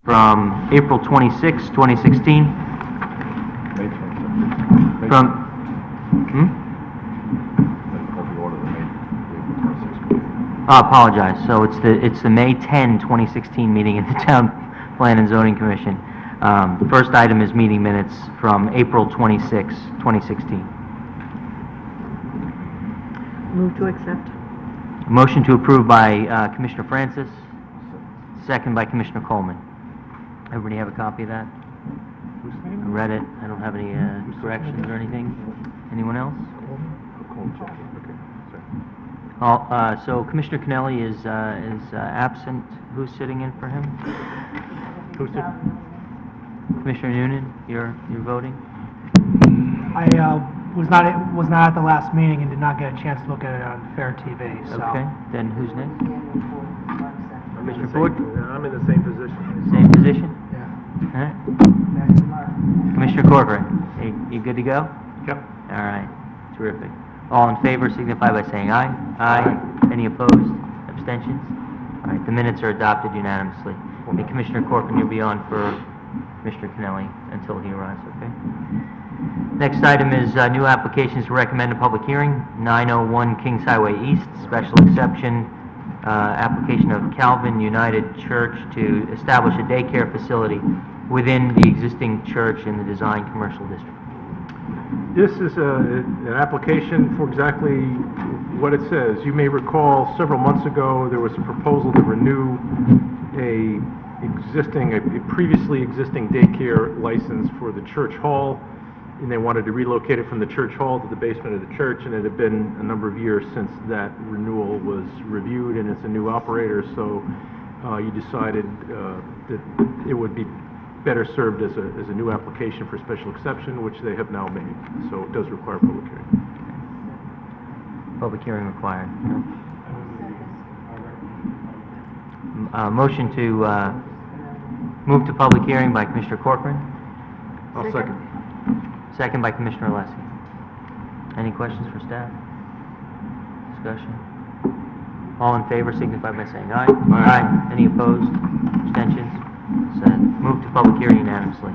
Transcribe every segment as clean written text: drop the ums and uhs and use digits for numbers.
from April 26, 2016. May 26th. From, Of the order, the May 26th meeting. I apologize. So it's the May 10, 2016 meeting in the Town Plan and Zoning Commission. The first item is meeting minutes from April 26, 2016. Move to accept. A motion to approve by Commissioner Francis, second by Commissioner Coleman. Everybody have a copy of that? I read it. I don't have any corrections or anything. Anyone else? So Commissioner Kennelly is absent. Who's sitting in for him? Who's it? Commissioner Noonan, you're voting? I was not at the last meeting and did not get a chance to look at it on Fair TV, so. Okay, then who's next? Commissioner Ford? I'm in the same position. Same position? Yeah. All right. Commissioner Corcoran, you good to go? Yep. All right, terrific. All in favor signify by saying aye. Aye. Any opposed? Abstentions? All right, the minutes are adopted unanimously. And Commissioner Corcoran, you'll be on for Mr. Kennelly until he arrives, okay? Next item is new applications to recommend a public hearing. 901 Kings Highway East, special exception, application of Calvin United Church to establish a daycare facility within the existing church in the design commercial district. This is an application for exactly what it says. You may recall several months ago, there was a proposal to renew a previously existing daycare license for the church hall, and they wanted to relocate it from the church hall to the basement of the church, and it had been a number of years since that renewal was reviewed, and it's a new operator, so you decided that it would be better served as a new application for special exception, which they have now made. So it does require public hearing. Public hearing required. Motion to move to public hearing by Commissioner Corcoran. I'll second. Second by Commissioner Alessi. Any questions for staff? Discussion? All in favor signify by saying aye. Aye. Any opposed? Abstentions? So move to public hearing unanimously.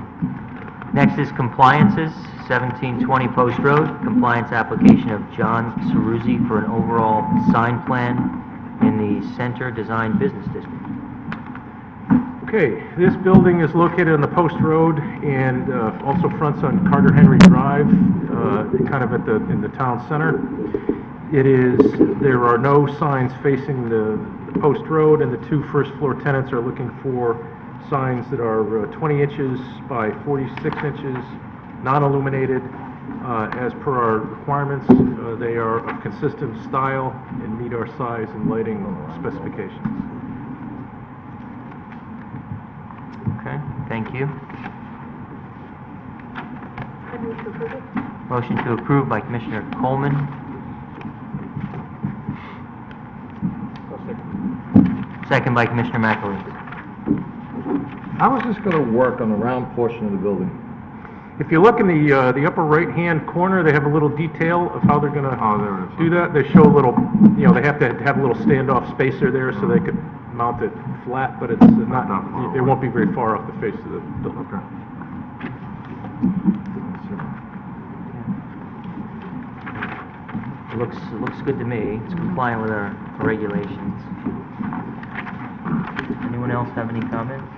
Next is compliances, 1720 Post Road, compliance application of John Ceruzzi for an overall sign plan in the Center Design Business District. Okay, this building is located on the Post Road and also fronts on Carter Henry Drive, kind of in the town center. There are no signs facing the Post Road, and the two first floor tenants are looking for signs that are 20 inches by 46 inches, non-illuminated. As per our requirements, they are of consistent style and meet our size and lighting specifications. Okay, thank you. I move to approve it. Motion to approve by Commissioner Coleman, second by Commissioner McAlee. How is this going to work on the round portion of the building? If you look in the upper right-hand corner, they have a little detail of how they're going to do that. They show a little, they have to have a little standoff spacer there so they could mount it flat, but it's not, it won't be very far off the face of the building. Okay. It looks good to me. It's compliant with our regulations. Anyone else have any comments?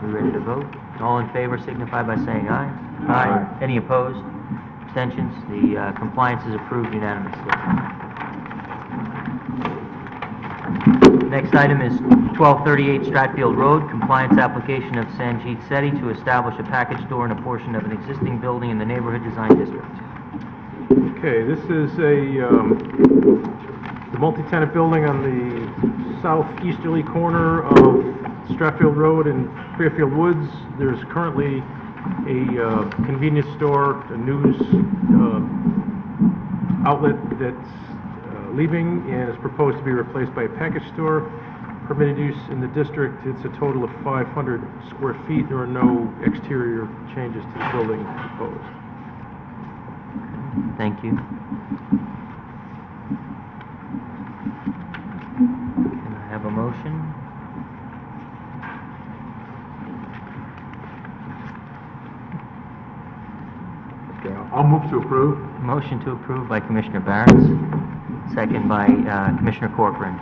We ready to vote? All in favor signify by saying aye. Aye. Any opposed? Abstentions? The compliance is approved unanimously. Next item is 1238 Stratfield Road, compliance application of Sanjeet Sethi to establish a package store in a portion of an existing building in the neighborhood design district. Okay, this is the multi-tenant building on the southeasterly corner of Stratfield Road and Fairfield Woods. There's currently a convenience store, a news outlet that's leaving and is proposed to be replaced by a package store. Permitted use in the district, it's a total of 500 square feet. There are no exterior changes to the building proposed. Thank you. Can I have a motion? I'll move to approve. Motion to approve by Commissioner Barron's, second by Commissioner Corcoran.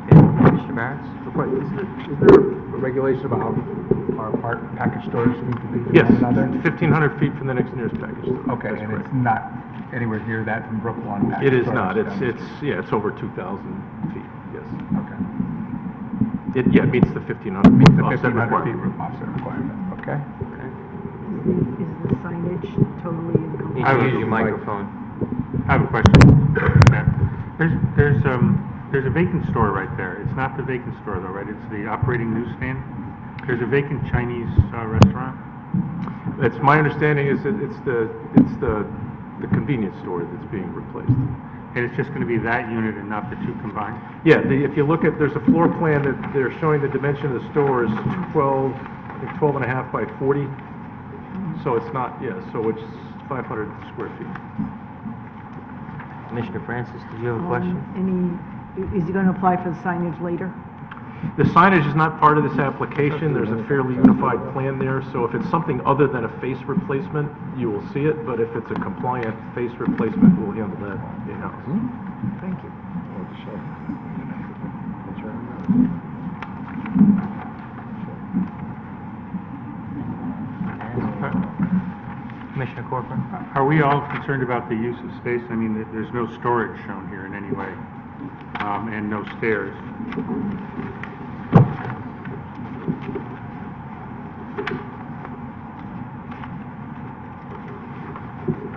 Okay, Commissioner Barron's? Is there a regulation about how far apart package stores need to be from Yes, one another? 1,500 feet from the next nearest package store. Okay, That's and correct. it's not anywhere near that from Brookline package It is stores, not, then? it's over 2,000 feet, yes. Okay. It meets the 1,500 Meets the offset 1,500 feet requirement. offset requirement, okay? Is the signage totally You incomplete? should use your microphone. I have a question. Yeah. There's a vacant store right there. It's not the vacant store though, right? It's the operating newsstand. There's a vacant Chinese restaurant. It's, my understanding is that it's the convenience store that's being replaced. And it's just going to be that unit and not the two combined? Yeah, if you look at, there's a floor plan that they're showing the dimension of the store is 12, I think 12 and a half by 40. So it's not, yeah, so it's 500 square feet. Commissioner Francis, did you have a question? Is he going to apply for the signage later? The signage is not part of this application. There's a fairly unified plan there, so if it's something other than a face replacement, you will see it, but if it's a compliant face replacement, we'll handle that in-house. Thank you. Commissioner Corcoran? Are we all concerned about the use of space? I mean, there's no storage shown here in any way, and no stairs.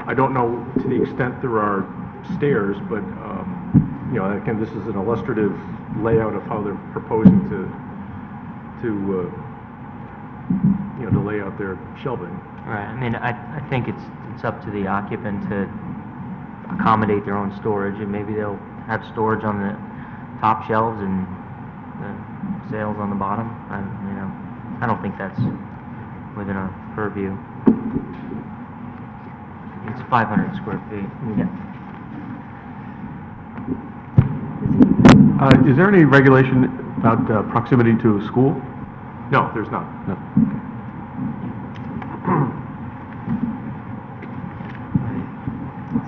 I don't know to the extent there are stairs, but, you know, again, this is an illustrative layout of how they're proposing to lay out their shelving. Right, I mean, I think it's up to the occupant to accommodate their own storage, and maybe they'll have storage on the top shelves and the sales on the bottom. I don't think that's within our purview. It's 500 square feet. Yeah. Is there any regulation about proximity to a school? No, there's not. No.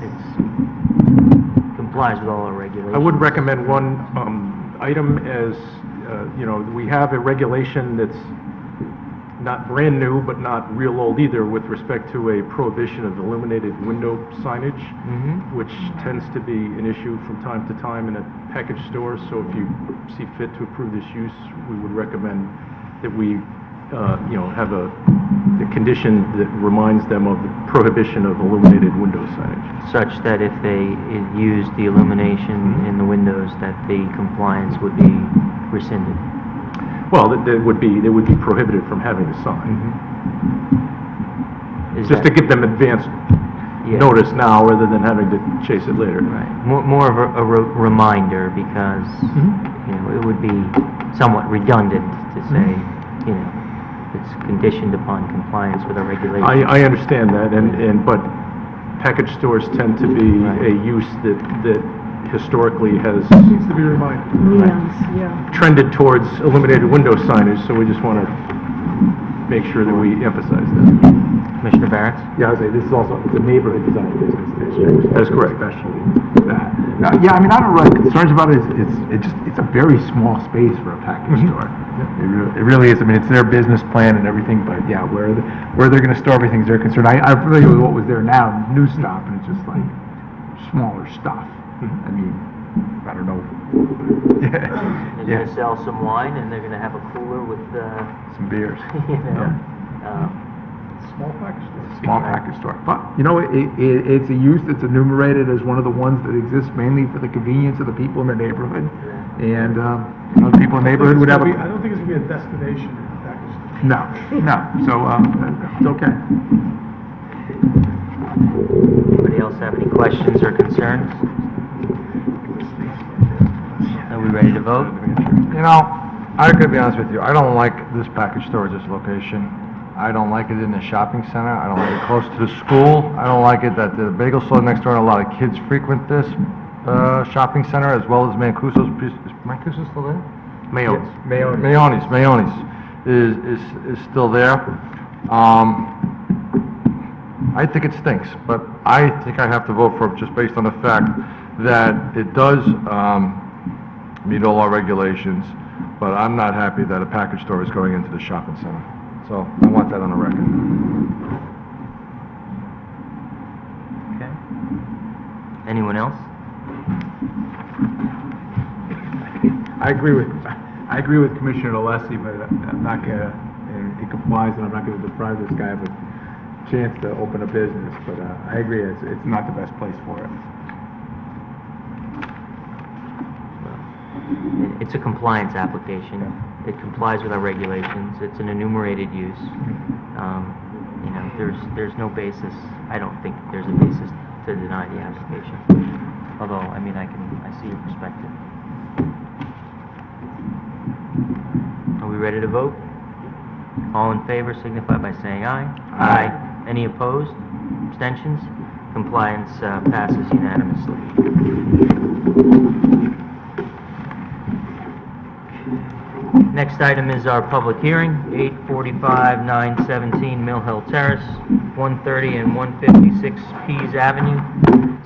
It complies with all our regulations. I would recommend one item as, you know, we have a regulation that's not brand new, but not real old either, with respect to a prohibition of illuminated window signage, which tends to be an issue from time to time in a package store. So if you see fit to approve this use, we would recommend that we, you know, have a condition that reminds them of the prohibition of illuminated window signage. Such that if they use the illumination in the windows, that the compliance would be rescinded. Well, they would be prohibited from having a sign. Is Just to that- give them advance Yeah. notice now, rather than having to chase it later. Right, more of a reminder, because, you know, it would be somewhat redundant to say, you know, it's conditioned upon compliance with our regulations. I understand that, but package stores tend to be Right. a use that historically has Needs to be reminded. Neons, yeah. trended towards illuminated window signage, so we just want to make sure that we emphasize that. Commissioner Barrett? Yeah, I was saying, this is also, it's a neighborhood design business district. That's correct. Especially that. Yeah, I mean, I don't really have concerns about it, it's a very small space for a package store. It really is, I mean, it's their business plan and everything, but yeah, where they're gonna store everything's their concern. I'm familiar with what was there now, New Stop, and it's just like smaller stuff. I mean, I don't know. They're Yeah, gonna sell some wine, and they're gonna have a cooler with, some beers. you know, Small package store. Small package store. But, you know, it's a use that's enumerated as one of the ones that exists mainly for the convenience of the people in the neighborhood. And, you know, the people in the neighborhood would have I a... don't think it's gonna be a destination package store. No, so, it's okay. anybody else have any questions or concerns? Are we ready to vote? You know, I'm gonna be honest with you, I don't like this package store at this location. I don't like it in the shopping center, I don't like it close to the school, I don't like it that the bagel store next door, and a lot of kids frequent this, shopping center, as well as Mancuso's. Is Mancuso still there? Mayones. Mayones is still there. I think it stinks, but I think I have to vote for it just based on the fact that it does meet all our regulations, but I'm not happy that a package store is going into the shopping center. So I want that on the record. Okay. Anyone else? I agree with Commissioner Alessi, but I'm not gonna, and it complies, and I'm not gonna deprive this guy of a chance to open a business, but I agree, it's not the best place for it. It's a compliance application. It complies with our regulations. It's an enumerated use. You know, there's no basis, I don't think there's a basis to deny the application. Although, I mean, I see your perspective. Are we ready to vote? All in favor signify by saying aye. Aye. Any opposed? Abstentions? Compliance passes unanimously. Next item is our public hearing, 845 917 Mill Hill Terrace, 130 and 156 Pease Avenue.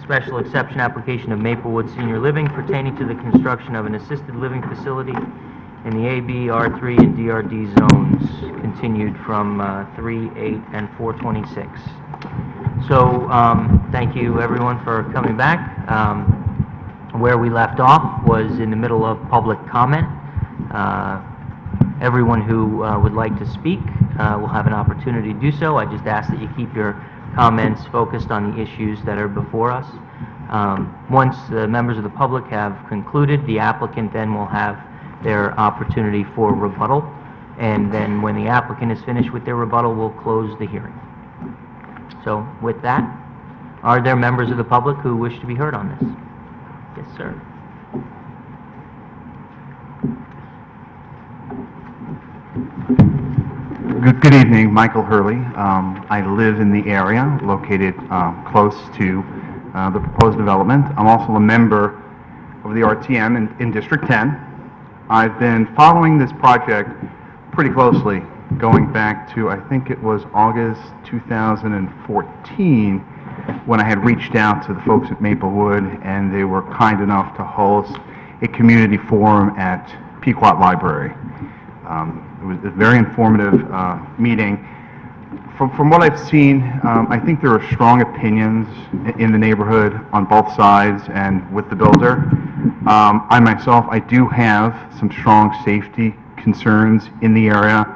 Special exception application of Maplewood Senior Living pertaining to the construction of an assisted living facility in the AB, R3, and DRD zones, continued from 3, 8, and 4/26. So, thank you everyone for coming back. Where we left off was in the middle of public comment. Everyone who would like to speak will have an opportunity to do so. I just ask that you keep your comments focused on the issues that are before us. Once the members of the public have concluded, the applicant then will have their opportunity for rebuttal, and then when the applicant is finished with their rebuttal, we'll close the hearing. So with that, are there members of the public who wish to be heard on this? Yes, sir. Good evening, Michael Hurley. I live in the area located close to the proposed development. I'm also a member of the RTM in District 10. I've been following this project pretty closely, going back to, I think it was August 2014, when I had reached out to the folks at Maplewood, and they were kind enough to host a community forum at Pequot Library. It was a very informative meeting. From what I've seen, I think there are strong opinions in the neighborhood on both sides and with the builder. I myself, I do have some strong safety concerns in the area,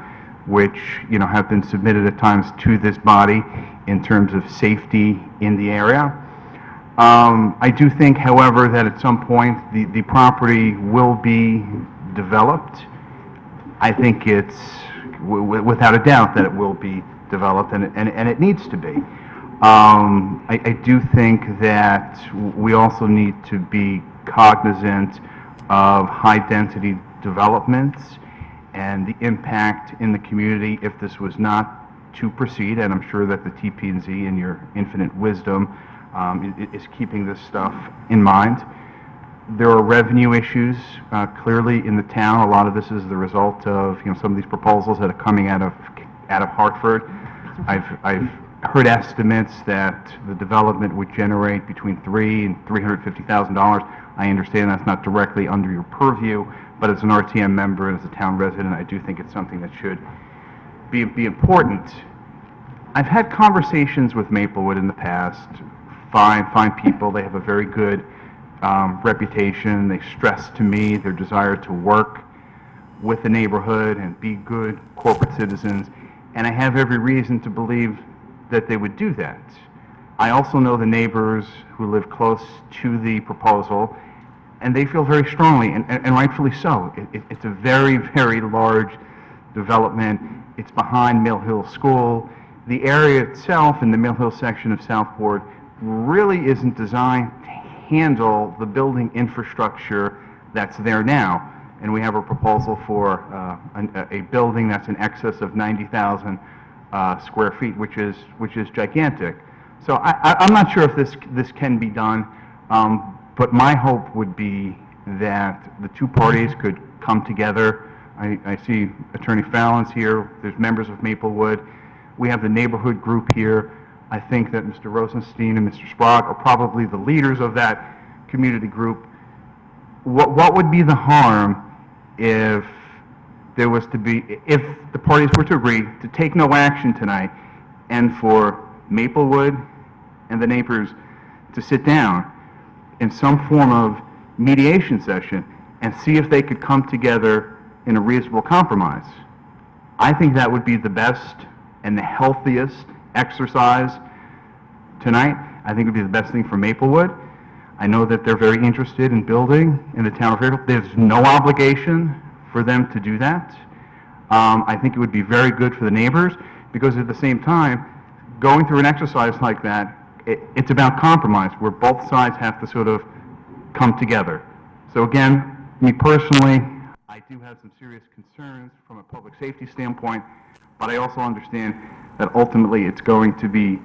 which, you know, have been submitted at times to this body in terms of safety in the area. I do think, however, that at some point the property will be developed. I think it's, without a doubt, that it will be developed, and it needs to be. I do think that we also need to be cognizant of high-density developments and the impact in the community if this was not to proceed, and I'm sure that the TP&Z, in your infinite wisdom, is keeping this stuff in mind. There are revenue issues clearly in the town. A lot of this is the result of, you know, some of these proposals that are coming out of Hartford. I've heard estimates that the development would generate between $300,000 and $350,000. I understand that's not directly under your purview, but as an RTM member and as a town resident, I do think it's something that should be important. I've had conversations with Maplewood in the past. Fine people. They have a very good reputation. They stress to me their desire to work with the neighborhood and be good corporate citizens, and I have every reason to believe that they would do that. I also know the neighbors who live close to the proposal, and they feel very strongly, and rightfully so. It's a very, very large development. It's behind Mill Hill School. The area itself in the Mill Hill section of Southport really isn't designed to handle the building infrastructure that's there now. And we have a proposal for a building that's in excess of 90,000 square feet, which is gigantic. So I'm not sure if this can be done, but my hope would be that the two parties could come together. I see Attorney Fallon's here. There's members of Maplewood. We have the neighborhood group here. I think that Mr. Rosenstein and Mr. Sprague are probably the leaders of that community group. What would be the harm if there was to be, if the parties were to agree to take no action tonight and for Maplewood and the neighbors to sit down in some form of mediation session and see if they could come together in a reasonable compromise? I think that would be the best and the healthiest exercise tonight. I think it would be the best thing for Maplewood. I know that they're very interested in building in the town of Fairfield. There's no obligation for them to do that. I think it would be very good for the neighbors, because at the same time, going through an exercise like that, it's about compromise, where both sides have to sort of come together. So again, me personally, I do have some serious concerns from a public safety standpoint, but I also understand that ultimately it's going to be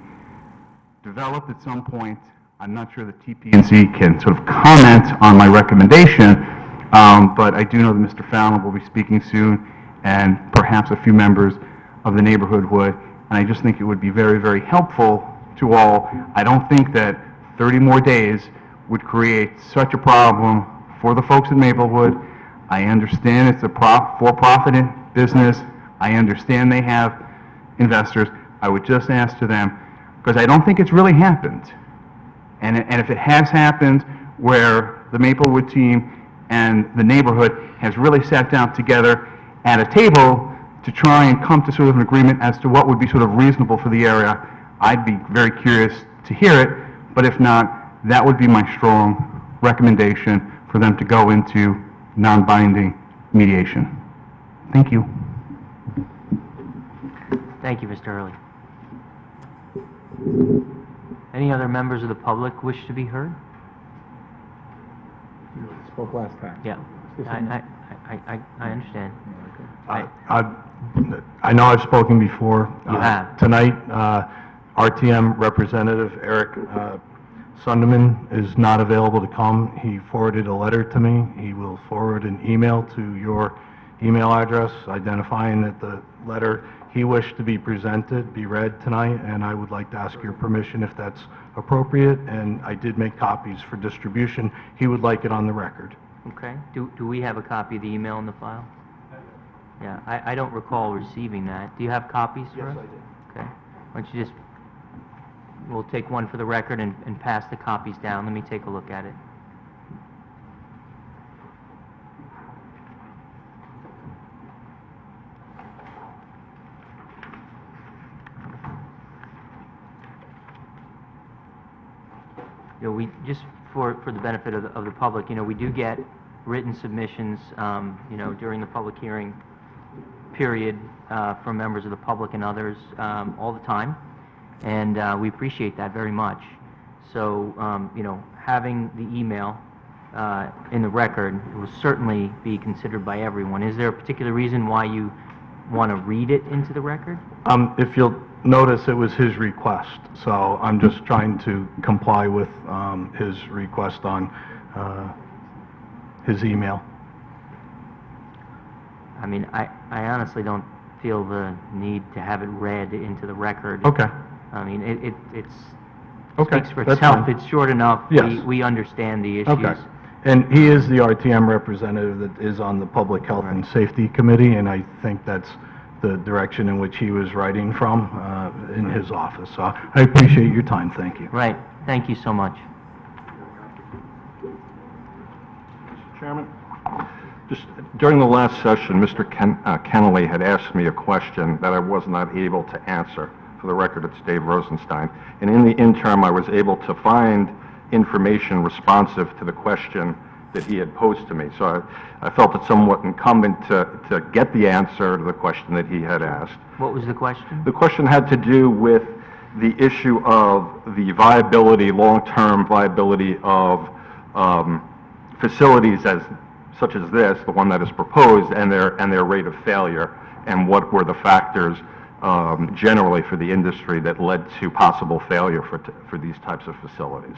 developed at some point. I'm not sure the TP&Z can sort of comment on my recommendation, but I do know that Mr. Fallon will be speaking soon, and perhaps a few members of the neighborhood would, and I just think it would be very, very helpful to all. I don't think that 30 more days would create such a problem for the folks in Maplewood. I understand it's a for-profit business. I understand they have investors. I would just ask to them, because I don't think it's really happened. And if it has happened where the Maplewood team and the neighborhood has really sat down together at a table to try and come to sort of an agreement as to what would be sort of reasonable for the area, I'd be very curious to hear it. But if not, that would be my strong recommendation for them to go into non-binding mediation. Thank you. Thank you, Mr. Hurley. Any other members of the public wish to be heard? You spoke last time. Yeah, I understand. I know I've spoken before. You have. Tonight, RTM Representative Eric Sunderman is not available to come. He forwarded a letter to me. He will forward an email to your email address identifying that the letter he wished to be presented be read tonight, and I would like to ask your permission if that's appropriate, and I did make copies for distribution. He would like it on the record. Okay. Do we have a copy of the email in the file? Yeah, I don't recall receiving that. Do you have copies for us? Yes, I did. Okay. Why don't you just, we'll take one for the record and pass the copies down. Let me take a look at it. You know, we, just for the benefit of the public, you know, we do get written submissions, you know, during the public hearing period from members of the public and others all the time, and we appreciate that very much. So, you know, having the email in the record will certainly be considered by everyone. Is there a particular reason why you want to read it into the record? If you'll notice, it was his request, so I'm just trying to comply with his request on his email. I mean, I honestly don't feel the need to have it read into the record. Okay. I mean, it's Okay, speaks for that's itself. fine. It's short enough. Yes. We understand the issues. Okay. And he is the RTM representative that is on the Public Health and Safety Committee, and I think that's the direction in which he was writing from in his office. So I appreciate your time. Thank you. Right. Thank you so much. Mr. Chairman, just during the last session, Mr. Kennelly had asked me a question that I was not able to answer. For the record, it's Dave Rosenstein. And in the interim, I was able to find information responsive to the question that he had posed to me. So I felt it somewhat incumbent to get the answer to the question that he had asked. What was the question? The question had to do with the issue of the viability, long-term viability of facilities such as this, the one that is proposed, and their rate of failure, and what were the factors generally for the industry that led to possible failure for these types of facilities.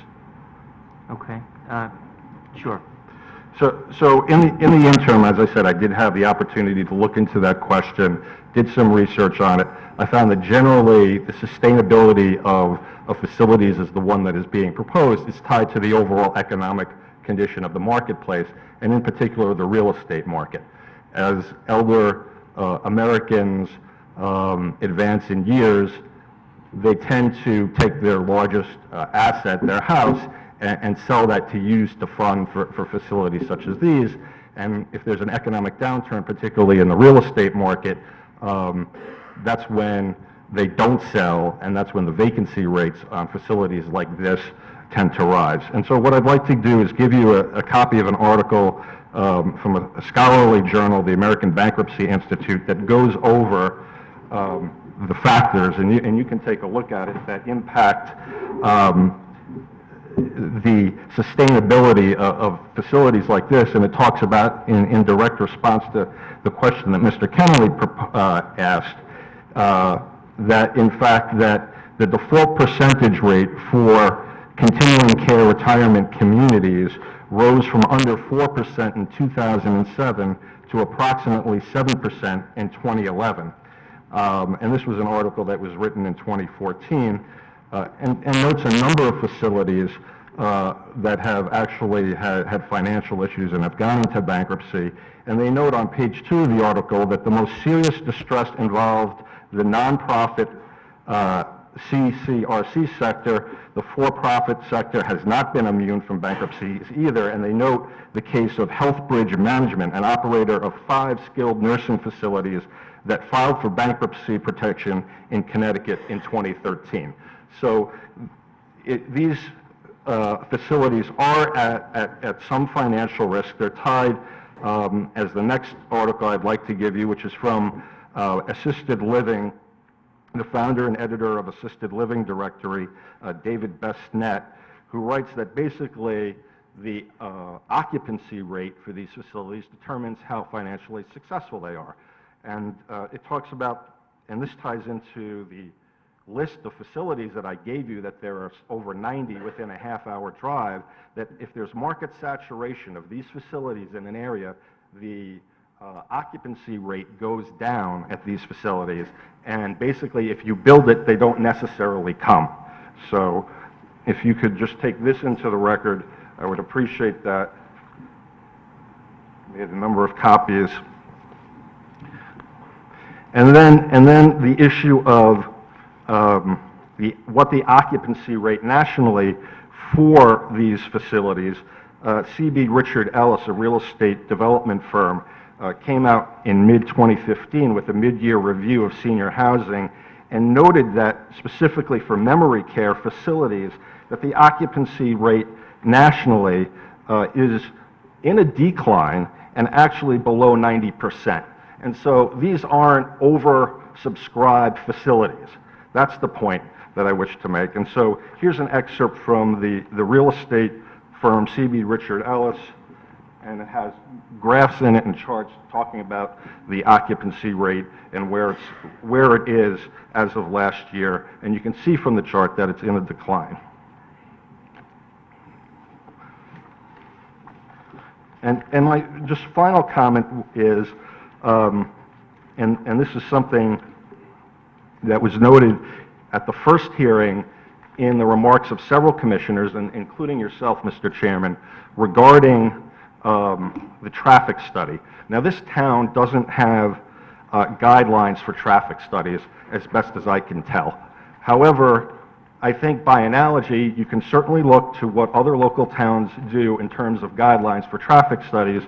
Okay. Sure. So in the interim, as I said, I did have the opportunity to look into that question, did some research on it. I found that generally the sustainability of facilities as the one that is being proposed is tied to the overall economic condition of the marketplace, and in particular the real estate market. As elder Americans advance in years, they tend to take their largest asset, their house, and sell that to use to fund for facilities such as these. And if there's an economic downturn, particularly in the real estate market, that's when they don't sell, and that's when the vacancy rates on facilities like this tend to rise. And so what I'd like to do is give you a copy of an article from a scholarly journal, the American Bankruptcy Institute, that goes over the factors, and you can take a look at it, that impact the sustainability of facilities like this, and it talks about, in direct response to the question that Mr. Kennelly asked, that in fact that the default percentage rate for continuing care retirement communities rose from under 4% in 2007 to approximately 7% in 2011. And this was an article that was written in 2014, and notes a number of facilities that have actually had financial issues and have gone into bankruptcy. And they note on page 2 of the article that the most serious distress involved the nonprofit CCRC sector. The for-profit sector has not been immune from bankruptcies either, and they note the case of Healthbridge Management, an operator of 5 skilled nursing facilities that filed for bankruptcy protection in Connecticut in 2013. So these facilities are at some financial risk. They're tied, as the next article I'd like to give you, which is from Assisted Living, the founder and editor of Assisted Living Directory, David Bestnet, who writes that basically the occupancy rate for these facilities determines how financially successful they are. And it talks about, and this ties into the list of facilities that I gave you, that there are over 90 within a half-hour drive, that if there's market saturation of these facilities in an area, the occupancy rate goes down at these facilities, and basically if you build it, they don't necessarily come. So if you could just take this into the record, I would appreciate that. We had a number of copies. And then the issue of what the occupancy rate nationally for these facilities. C.B. Richard Ellis, a real estate development firm, came out in mid-2015 with a mid-year review of senior housing and noted that specifically for memory care facilities, that the occupancy rate nationally is in a decline and actually below 90%. And so these aren't oversubscribed facilities. That's the point that I wish to make. And so here's an excerpt from the real estate firm C.B. Richard Ellis, and it has graphs in it and charts talking about the occupancy rate and where it is as of last year. And you can see from the chart that it's in a decline. And my just final comment is, and this is something that was noted at the first hearing in the remarks of several commissioners, and including yourself, Mr. Chairman, regarding the traffic study. Now, this town doesn't have guidelines for traffic studies, as best as I can tell. However, I think by analogy, you can certainly look to what other local towns do in terms of guidelines for traffic studies,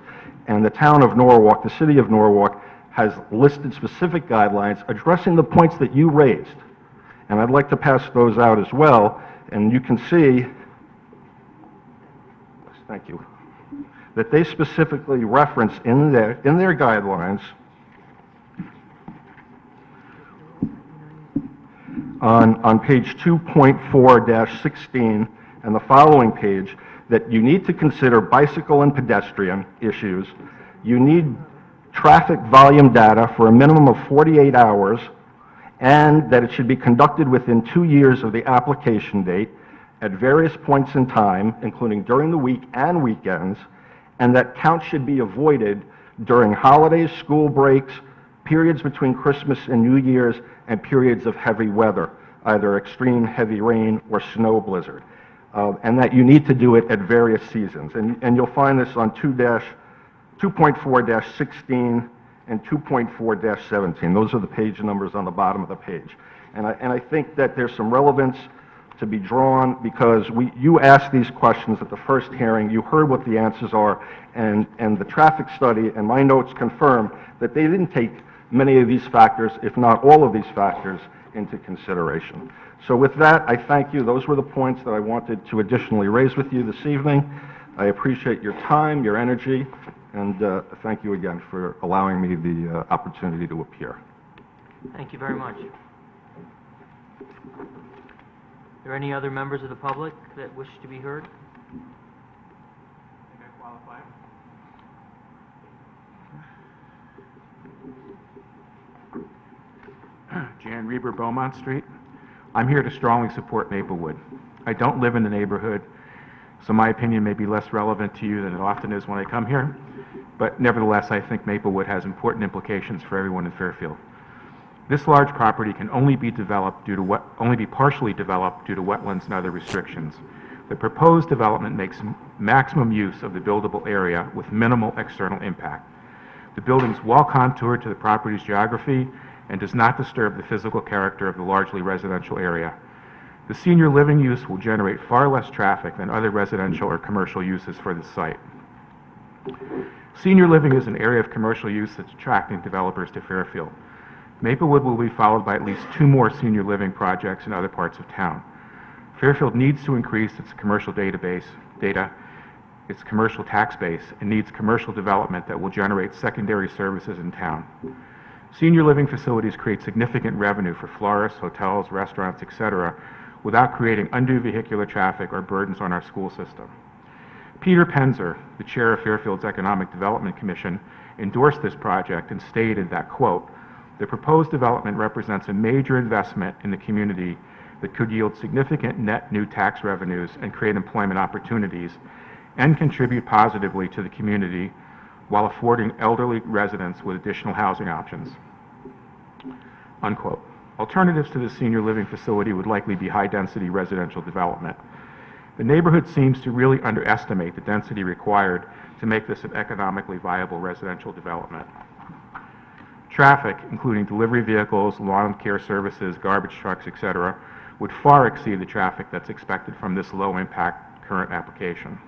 and the town of Norwalk, the city of Norwalk, has listed specific guidelines addressing the points that you raised. And I'd like to pass those out as well, and you can see, thank you, that they specifically reference in their guidelines on page 2.4-16 and the following page, that you need to consider bicycle and pedestrian issues. You need traffic volume data for a minimum of 48 hours, and that it should be conducted within 2 years of the application date at various points in time, including during the week and weekends, and that counts should be avoided during holidays, school breaks, periods between Christmas and New Year's, and periods of heavy weather, either extreme heavy rain or snow blizzard, and that you need to do it at various seasons. And you'll find this on 2.4-16 and 2.4-17. Those are the page numbers on the bottom of the page. And I think that there's some relevance to be drawn because you asked these questions at the first hearing, you heard what the answers are, and the traffic study and my notes confirm that they didn't take many of these factors, if not all of these factors, into consideration. So with that, I thank you. Those were the points that I wanted to additionally raise with you this evening. I appreciate your time, your energy, and thank you again for allowing me the opportunity to appear. Thank you very much. Are there any other members of the public that wish to be heard? Think I qualify? Jan Reber, Beaumont Street. I'm here to strongly support Maplewood. I don't live in the neighborhood, so my opinion may be less relevant to you than it often is when I come here, but nevertheless, I think Maplewood has important implications for everyone in Fairfield. This large property can only be partially developed due to wetlands and other restrictions. The proposed development makes maximum use of the buildable area with minimal external impact. The building's well contoured to the property's geography and does not disturb the physical character of the largely residential area. The senior living use will generate far less traffic than other residential or commercial uses for the site. Senior living is an area of commercial use that's attracting developers to Fairfield. Maplewood will be followed by at least 2 more senior living projects in other parts of town. Fairfield needs to increase its commercial its commercial tax base, and needs commercial development that will generate secondary services in town. Senior living facilities create significant revenue for florists, hotels, restaurants, etc., without creating undue vehicular traffic or burdens on our school system. Peter Penzer, the chair of Fairfield's Economic Development Commission, endorsed this project and stated that, quote, "The proposed development represents a major investment in the community that could yield significant net new tax revenues and create employment opportunities and contribute positively to the community while affording elderly residents with additional housing options." Unquote. Alternatives to the senior living facility would likely be high-density residential development. The neighborhood seems to really underestimate the density required to make this an economically viable residential development. Traffic, including delivery vehicles, lawn care services, garbage trucks, etc., would far exceed the traffic that's expected from this low-impact current application.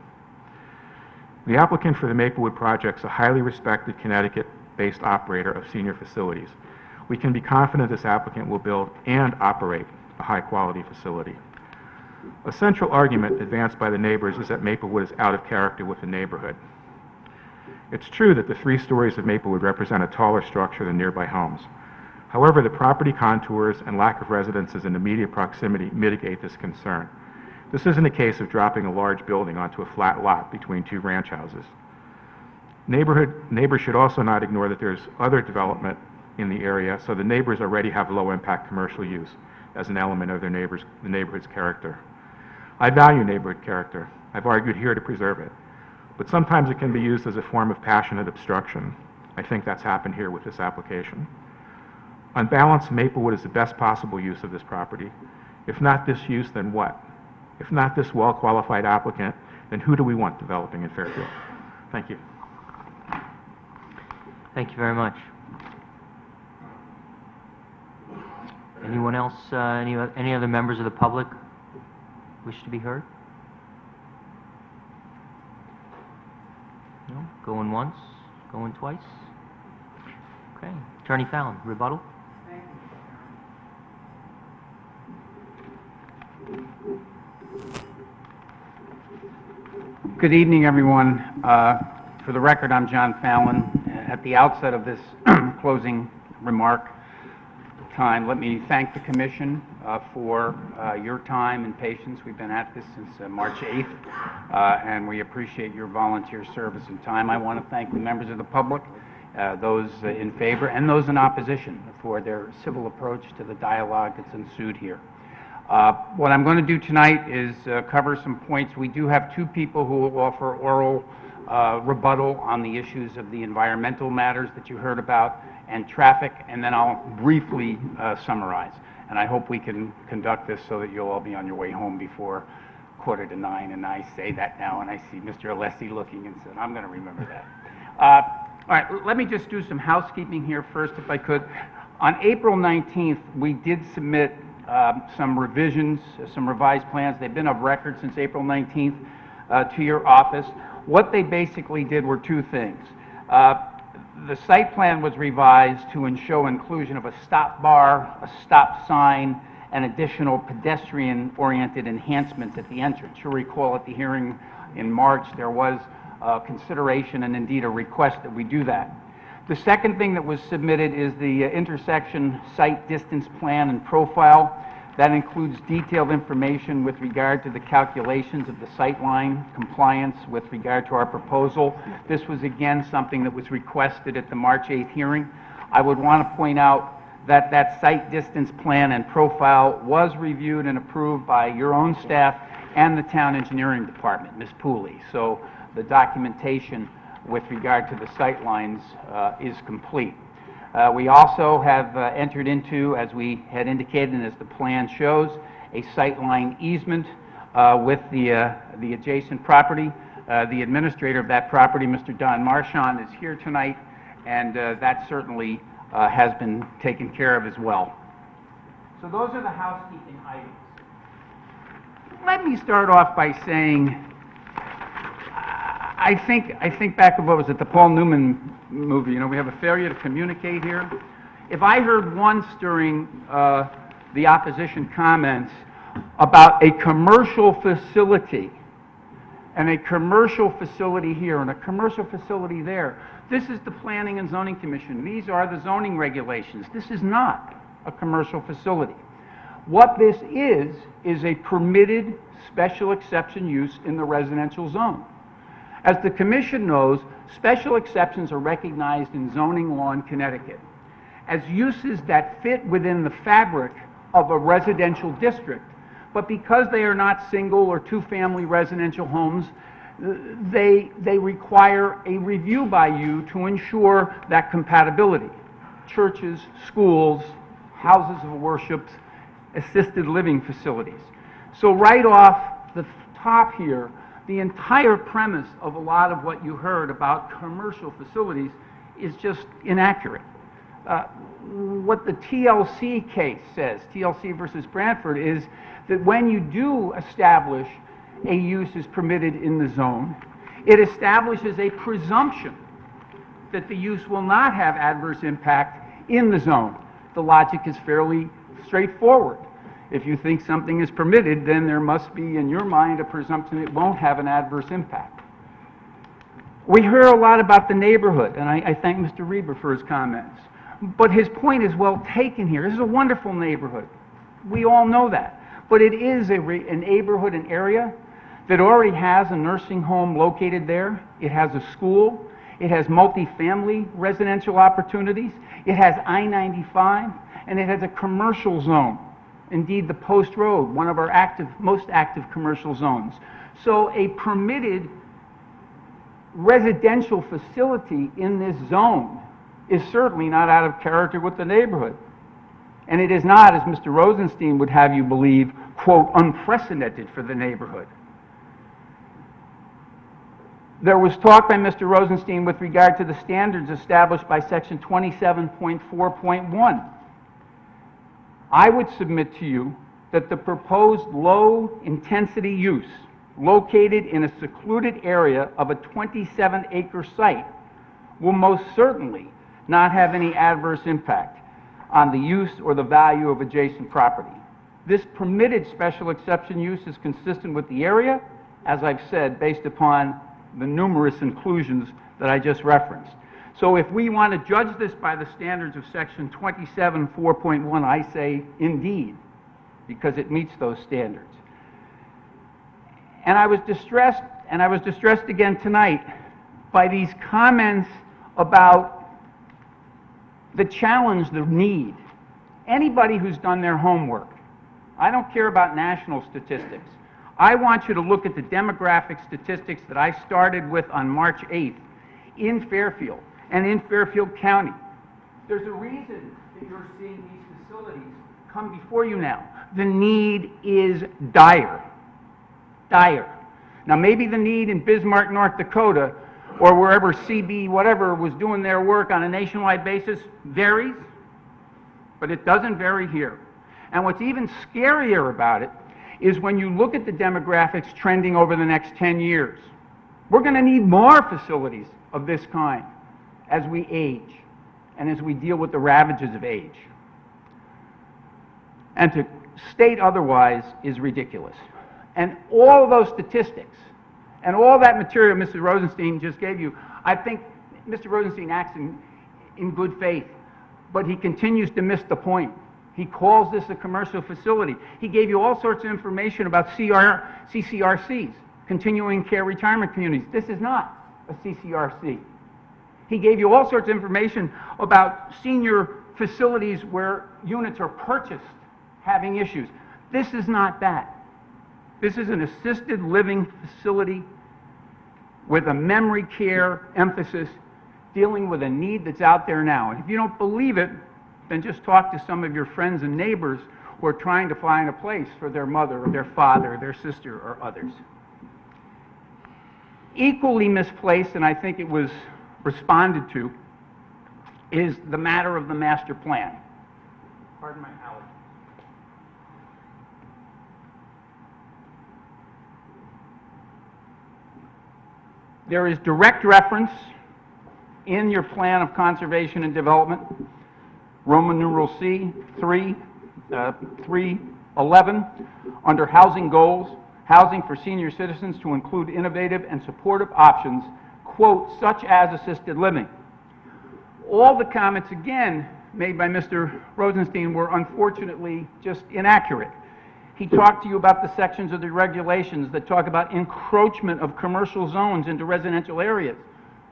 The applicant for the Maplewood project is a highly respected Connecticut-based operator of senior facilities. We can be confident this applicant will build and operate a high-quality facility. A central argument advanced by the neighbors is that Maplewood is out of character with the neighborhood. It's true that the 3 stories of Maplewood represent a taller structure than nearby homes. However, the property contours and lack of residences in immediate proximity mitigate this concern. This isn't a case of dropping a large building onto a flat lot between 2 ranch houses. Neighbors should also not ignore that there's other development in the area, so the neighbors already have low-impact commercial use as an element of the neighborhood's character. I value neighborhood character. I've argued here to preserve it. But sometimes it can be used as a form of passionate obstruction. I think that's happened here with this application. On balance, Maplewood is the best possible use of this property. If not this use, then what? If not this well-qualified applicant, then who do we want developing in Fairfield? Thank you. Thank you very much. Anyone else, any other members of the public wish to be heard? No? Going once, going twice? Okay. Attorney Fallon, rebuttal? Good evening, everyone. For the record, I'm John Fallon. At the outset of this closing remark time, let me thank the Commission for your time and patience. We've been at this since March 8th, and we appreciate your volunteer service and time. I want to thank the members of the public, those in favor and those in opposition, for their civil approach to the dialogue that's ensued here. What I'm going to do tonight is cover some points. We do have 2 people who will offer oral rebuttal on the issues of the environmental matters that you heard about and traffic, and then I'll briefly summarize. And I hope we can conduct this so that you'll all be on your way home before 8:45, and I say that now, and I see Mr. Alessi looking and said, I'm going to remember that. All right, let me just do some housekeeping here first, if I could. On April 19th, we did submit some revisions, some revised plans. They've been of record since April 19th to your office. What they basically did were two things. The site plan was revised to ensure inclusion of a stop bar, a stop sign, and additional pedestrian-oriented enhancements at the entrance. You'll recall at the hearing in March, there was consideration and indeed a request that we do that. The second thing that was submitted is the intersection site distance plan and profile. That includes detailed information with regard to the calculations of the sightline compliance with regard to our proposal. This was again something that was requested at the March 8th hearing. I would want to point out that that site distance plan and profile was reviewed and approved by your own staff and the town engineering department, Ms. Pooley. So the documentation with regard to the sight lines is complete. We also have entered into, as we had indicated and as the plan shows, a sightline easement with the adjacent property. The administrator of that property, Mr. Don Marchand, is here tonight, and that certainly has been taken care of as well. So those are the housekeeping items. Let me start off by saying, I think back to what was it, the Paul Newman movie, you know, we have a failure to communicate here. If I heard once during the opposition comments about a commercial facility, and a commercial facility here, and a commercial facility there, this is the Planning and Zoning Commission. These are the zoning regulations. This is not a commercial facility. What this is a permitted special exception use in the residential zone. As the Commission knows, special exceptions are recognized in zoning law in Connecticut as uses that fit within the fabric of a residential district. But because they are not single or two-family residential homes, they require a review by you to ensure that compatibility. Churches, schools, houses of worship, assisted living facilities. So right off the top here, the entire premise of a lot of what you heard about commercial facilities is just inaccurate. What the TLC case says, TLC versus Branford, is that when you do establish a use is permitted in the zone, it establishes a presumption that the use will not have adverse impact in the zone. The logic is fairly straightforward. If you think something is permitted, then there must be, in your mind, a presumption it won't have an adverse impact. We hear a lot about the neighborhood, and I thank Mr. Reber for his comments. But his point is well taken here. This is a wonderful neighborhood. We all know that. But it is a neighborhood, an area that already has a nursing home located there. It has a school. It has multifamily residential opportunities. It has I-95, and it has a commercial zone. Indeed, the Post Road, one of our most active commercial zones. So a permitted residential facility in this zone is certainly not out of character with the neighborhood. And it is not, as Mr. Rosenstein would have you believe, quote, unprecedented for the neighborhood. There was talk by Mr. Rosenstein with regard to the standards established by section 27.4.1. I would submit to you that the proposed low-intensity use located in a secluded area of a 27-acre site will most certainly not have any adverse impact on the use or the value of adjacent property. This permitted special exception use is consistent with the area, as I've said, based upon the numerous inclusions that I just referenced. So if we want to judge this by the standards of section 27.4.1, I say indeed, because it meets those standards. And I was distressed again tonight by these comments about the challenge, the need. Anybody who's done their homework, I don't care about national statistics. I want you to look at the demographic statistics that I started with on March 8th in Fairfield and in Fairfield County. There's a reason that you're seeing these facilities come before you now. The need is dire. Dire. Now, maybe the need in Bismarck, North Dakota, or wherever CB whatever was doing their work on a nationwide basis varies, but it doesn't vary here. And what's even scarier about it is when you look at the demographics trending over the next 10 years. We're going to need more facilities of this kind as we age and as we deal with the ravages of age. And to state otherwise is ridiculous. And all of those statistics and all that material Mr. Rosenstein just gave you, I think Mr. Rosenstein acts in good faith, but he continues to miss the point. He calls this a commercial facility. He gave you all sorts of information about CCRCs, continuing care retirement communities. This is not a CCRC. He gave you all sorts of information about senior facilities where units are purchased having issues. This is not that. This is an assisted living facility with a memory care emphasis dealing with a need that's out there now. And if you don't believe it, then just talk to some of your friends and neighbors who are trying to find a place for their mother or their father or their sister or others. Equally misplaced, and I think it was responded to, is the matter of the master plan. Pardon my allergy. There is direct reference in your plan of conservation and development, Roman numeral C, 311, under housing goals, housing for senior citizens to include innovative and supportive options, quote, such as assisted living. All the comments, again, made by Mr. Rosenstein were unfortunately just inaccurate. He talked to you about the sections of the regulations that talk about encroachment of commercial zones into residential areas.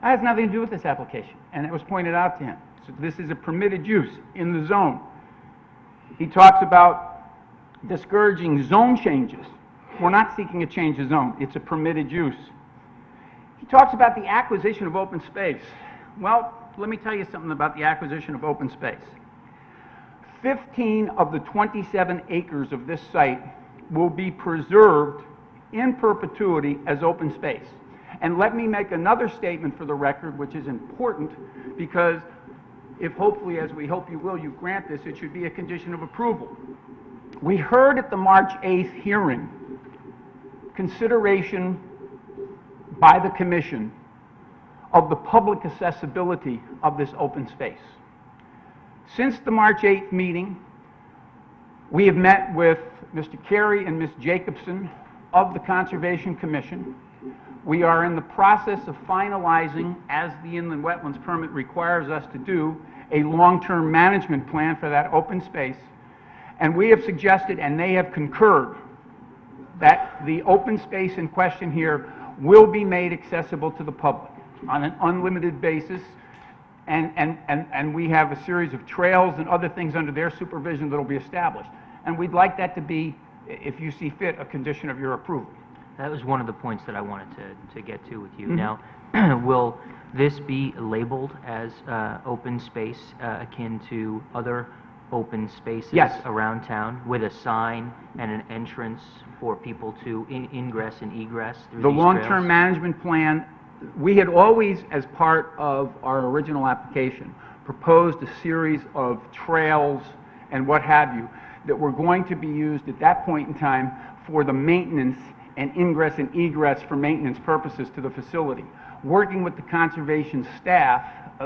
That has nothing to do with this application, and it was pointed out to him. So this is a permitted use in the zone. He talks about discouraging zone changes. We're not seeking a change of zone. It's a permitted use. He talks about the acquisition of open space. Well, let me tell you something about the acquisition of open space. 15 of the 27 acres of this site will be preserved in perpetuity as open space. And let me make another statement for the record, which is important, because if hopefully, as we hope you will, you grant this, it should be a condition of approval. We heard at the March 8th hearing consideration by the Commission of the public accessibility of this open space. Since the March 8th meeting, we have met with Mr. Carey and Ms. Jacobson of the Conservation Commission. We are in the process of finalizing, as the inland wetlands permit requires us to do, a long-term management plan for that open space. And we have suggested, and they have concurred, that the open space in question here will be made accessible to the public on an unlimited basis. And we have a series of trails and other things under their supervision that will be established. And we'd like that to be, if you see fit, a condition of your approval. That was one of the points that I wanted to get to with you. Now, will this be labeled as open space akin to other open spaces Yes. around town with a sign and an entrance for people to ingress and egress through The these long-term trails? management plan, we had always, as part of our original application, proposed a series of trails and what have you that were going to be used at that point in time for the maintenance and ingress and egress for maintenance purposes to the facility. Working with the conservation staff,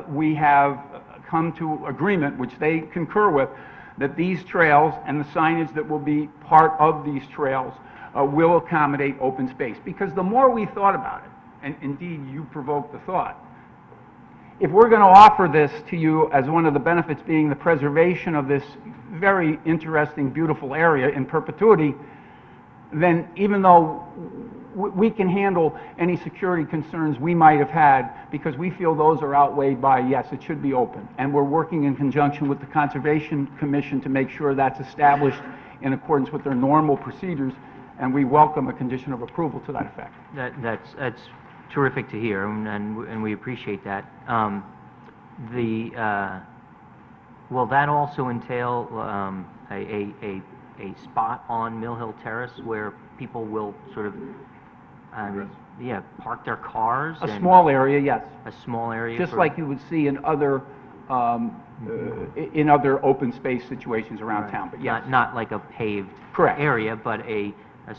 we have come to agreement, which they concur with, that these trails and the signage that will be part of these trails will accommodate open space. Because the more we thought about it, and indeed you provoked the thought, if we're going to offer this to you as one of the benefits being the preservation of this very interesting, beautiful area in perpetuity, then even though we can handle any security concerns we might have had, because we feel those are outweighed by, yes, it should be open. And we're working in conjunction with the Conservation Commission to make sure that's established in accordance with their normal procedures. and we welcome a condition of approval to that effect. That's terrific to hear, and we appreciate that. Will that also entail a spot on Mill Hill Terrace where people will sort of, park their cars? A small area, yes. A small area? Just for- like you would see in other open space situations around town, but yes. Not like a paved Correct. area, but a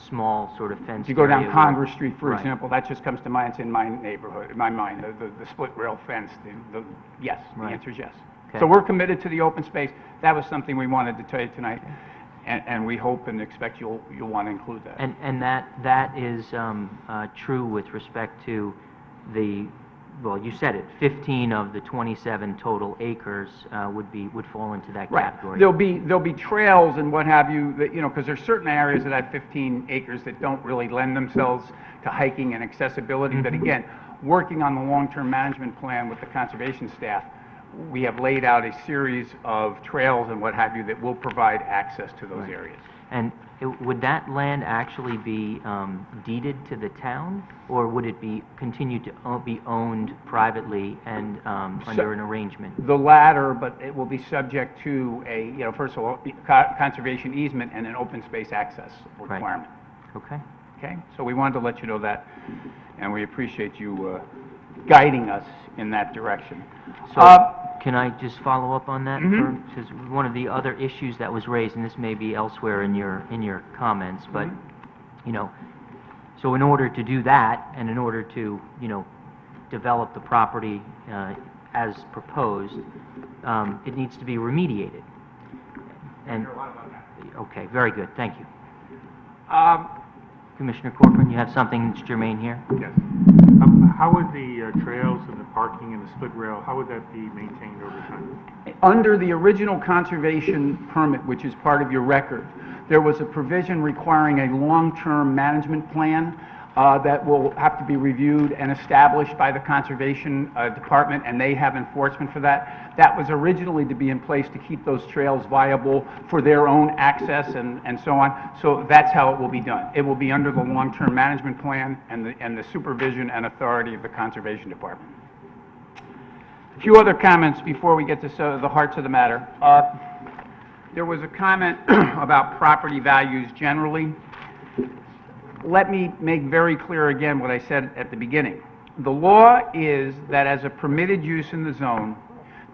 small sort of fenced If you go down area where- Congress Street, for Right. example, that just comes to mind, it's in my neighborhood, in my mind, the split rail fence, yes, the Right. answer is yes. Okay. So we're committed to the open space. That was something we wanted to tell you tonight, and we hope and expect you'll want to include that. And that is true with respect to well, you said it, 15 of the 27 total acres would fall into that Right. category. There'll be trails and what have you, that, because there's certain areas of that 15 acres that don't really lend themselves to hiking and accessibility. But again, working on the long-term management plan with the conservation staff, we have laid out a series of trails and what have you that will provide access to those areas. And would that land actually be deeded to the town, or would it continue to be owned privately and under an arrangement? The latter, but it will be subject to first of all, conservation easement and an open space access requirement. Okay. Okay? So we wanted to let you know that, and we appreciate you guiding us in that direction. So, can I just follow up on that? Mhm. Because one of the other issues that was raised, and this may be elsewhere in your comments, but, so in order to do that, and in order to, develop the property as proposed, it needs to be remediated. And, okay, very good, thank you. Commissioner Corcoran, you have something that's germane here? Yes. How would the trails and the parking and the split rail, how would that be maintained over time? Under the original conservation permit, which is part of your record, there was a provision requiring a long-term management plan that will have to be reviewed and established by the Conservation Department, and they have enforcement for that. That was originally to be in place to keep those trails viable for their own access and so on. So that's how it will be done. It will be under the long-term management plan and the supervision and authority of the Conservation Department. A few other comments before we get to the hearts of the matter. There was a comment about property values generally. Let me make very clear again what I said at the beginning. The law is that as a permitted use in the zone,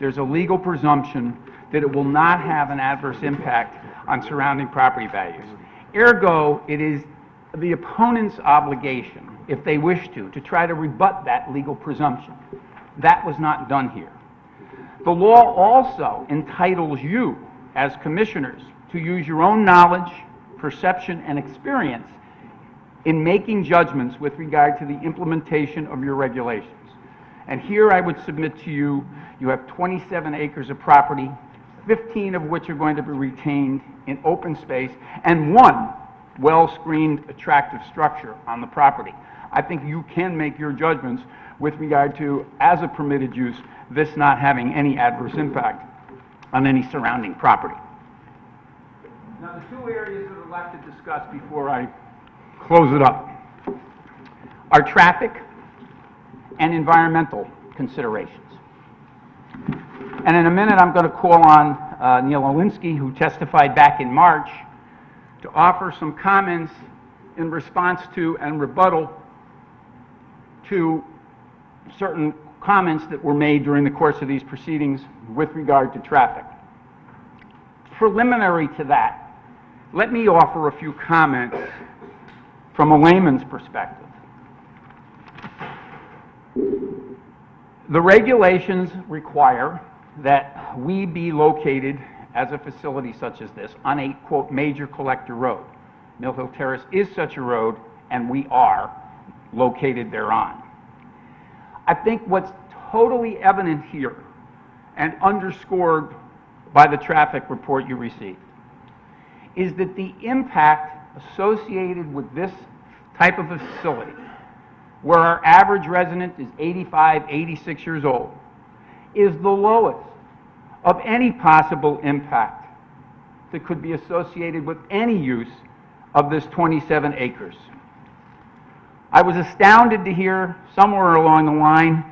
there's a legal presumption that it will not have an adverse impact on surrounding property values. Ergo, it is the opponent's obligation, if they wish to try to rebut that legal presumption. That was not done here. The law also entitles you, as commissioners, to use your own knowledge, perception, and experience in making judgments with regard to the implementation of your regulations. And here I would submit to you, you have 27 acres of property, 15 of which are going to be retained in open space, and one well-screened, attractive structure on the property. I think you can make your judgments with regard to, as a permitted use, this not having any adverse impact on any surrounding property. Now, the two areas that are left to discuss before I close it up are traffic and environmental considerations. And in a minute, I'm going to call on Neil Olinsky, who testified back in March, to offer some comments in response to and rebuttal to certain comments that were made during the course of these proceedings with regard to traffic. Preliminary to that, let me offer a few comments from a layman's perspective. The regulations require that we be located as a facility such as this on a, quote, major collector road. Mill Hill Terrace is such a road, and we are located thereon. I think what's totally evident here and underscored by the traffic report you received is that the impact associated with this type of a facility, where our average resident is 85, 86 years old, is the lowest of any possible impact that could be associated with any use of this 27 acres. I was astounded to hear somewhere along the line,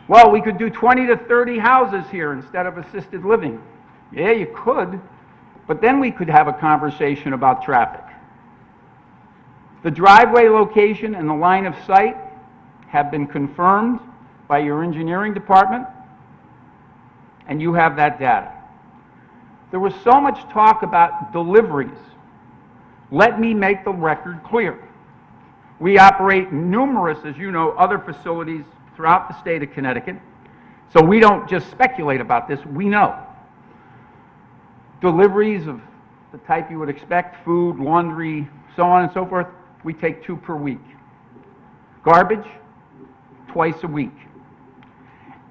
well, we could do 20 to 30 houses here instead of assisted living. Yeah, you could, but then we could have a conversation about traffic. The driveway location and the line of sight have been confirmed by your engineering department, and you have that data. There was so much talk about deliveries. Let me make the record clear. We operate numerous, as you know, other facilities throughout the state of Connecticut, so we don't just speculate about this, we know. Deliveries of the type you would expect, food, laundry, so on and so forth, we take 2 per week. Garbage, twice a week.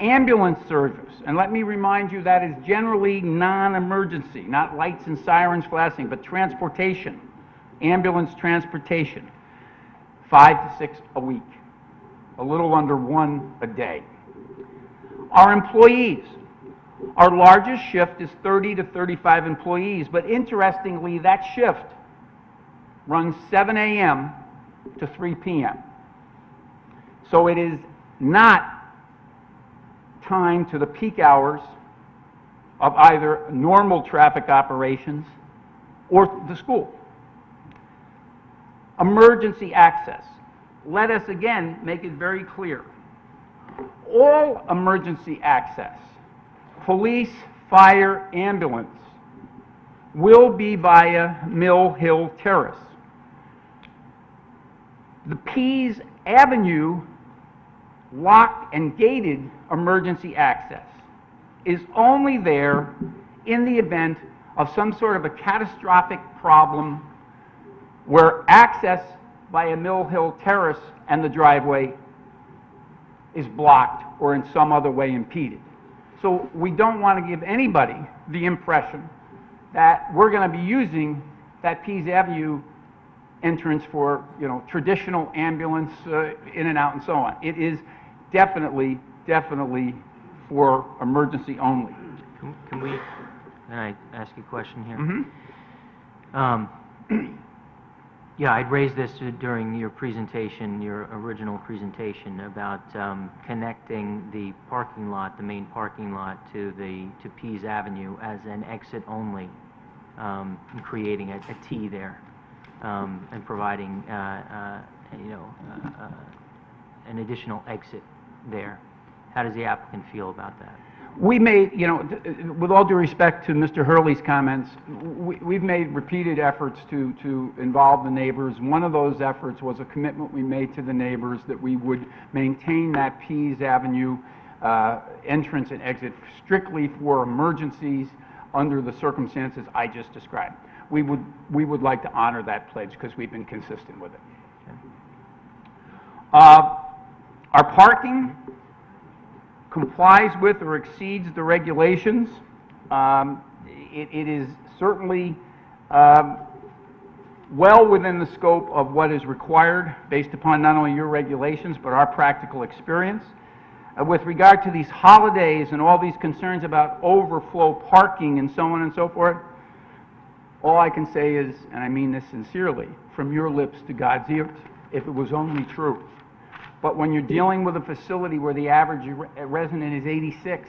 Ambulance service, and let me remind you that is generally non-emergency, not lights and sirens flashing, but transportation, ambulance transportation, 5 to 6 a week, a little under 1 a day. Our employees, our largest shift is 30 to 35 employees, but interestingly, that shift runs 7 a.m. to 3 p.m. So it is not timed to the peak hours of either normal traffic operations or the school. Emergency access. Let us again make it very clear. All emergency access, police, fire, ambulance, will be via Mill Hill Terrace. The Pease Avenue locked and gated emergency access is only there in the event of some sort of a catastrophic problem where access via Mill Hill Terrace and the driveway is blocked or in some other way impeded. So we don't want to give anybody the impression that we're going to be using that Pease Avenue entrance for, traditional ambulance in and out and so on. It is definitely for emergency only. Can I ask a question here? Mm-hmm. Yeah, I'd raised this during your presentation, your original presentation, about connecting the parking lot, the main parking lot, to Pease Avenue as an exit only, and creating a T there, and providing, an additional exit there. How does the applicant feel about that? We made, with all due respect to Mr. Hurley's comments, we've made repeated efforts to involve the neighbors. One of those efforts was a commitment we made to the neighbors that we would maintain that Pease Avenue entrance and exit strictly for emergencies under the circumstances I just described. We would like to honor that pledge because we've been consistent with it. Our parking complies with or exceeds the regulations. It is certainly well within the scope of what is required based upon not only your regulations but our practical experience. With regard to these holidays and all these concerns about overflow parking and so on and so forth, all I can say is, and I mean this sincerely, from your lips to God's ears, if it was only true. But when you're dealing with a facility where the average resident is 86,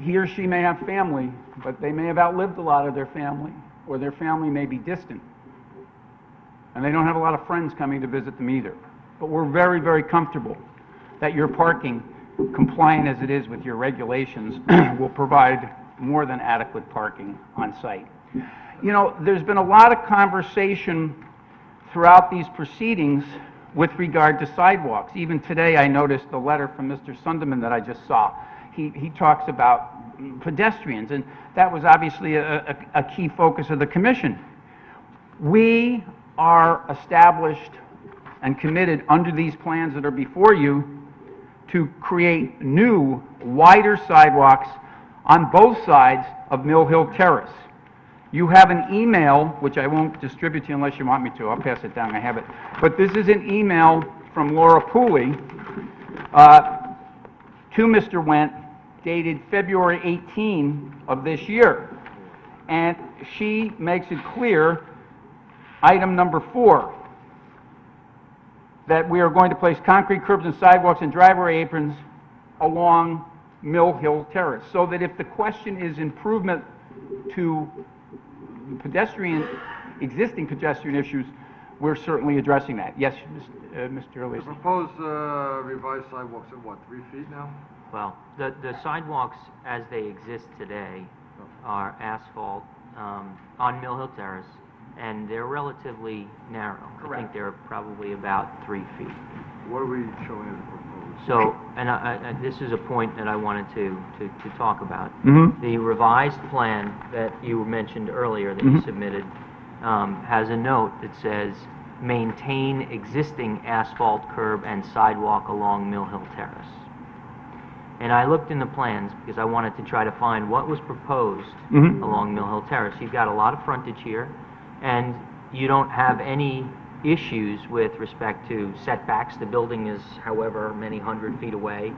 he or she may have family, but they may have outlived a lot of their family, or their family may be distant. And they don't have a lot of friends coming to visit them either. But we're very, very comfortable that your parking, compliant as it is with your regulations, will provide more than adequate parking on site. There's been a lot of conversation throughout these proceedings with regard to sidewalks. Even today, I noticed the letter from Mr. Sunderman that I just saw. He talks about pedestrians, and that was obviously a key focus of the commission. We are established and committed under these plans that are before you to create new, wider sidewalks on both sides of Mill Hill Terrace. You have an email, which I won't distribute to you unless you want me to. I'll pass it down. I have it. But this is an email from Laura Pooley to Mr. Wendt, dated February 18 of this year. And she makes it clear Item number 4, that we are going to place concrete curbs and sidewalks and driveway aprons along Mill Hill Terrace, so that if the question is improvement to existing pedestrian issues, we're certainly addressing that. Yes, Mr. Lacy? Proposed revised sidewalks at what, 3 feet now? Well, the sidewalks as they exist today are asphalt on Mill Hill Terrace, and they're relatively narrow. I think Correct. they're probably about 3 feet. What are we showing as proposed? So, and this is a point that I wanted to talk about. Mm-hmm. The revised plan that you mentioned earlier that you submitted has a note that says, maintain existing asphalt curb and sidewalk along Mill Hill Terrace. And I looked in the plans because I wanted to try to find what was proposed along Mill Hill Terrace. You've got a lot of frontage here, and you don't have any issues with respect to setbacks. The building is however many 100 feet away.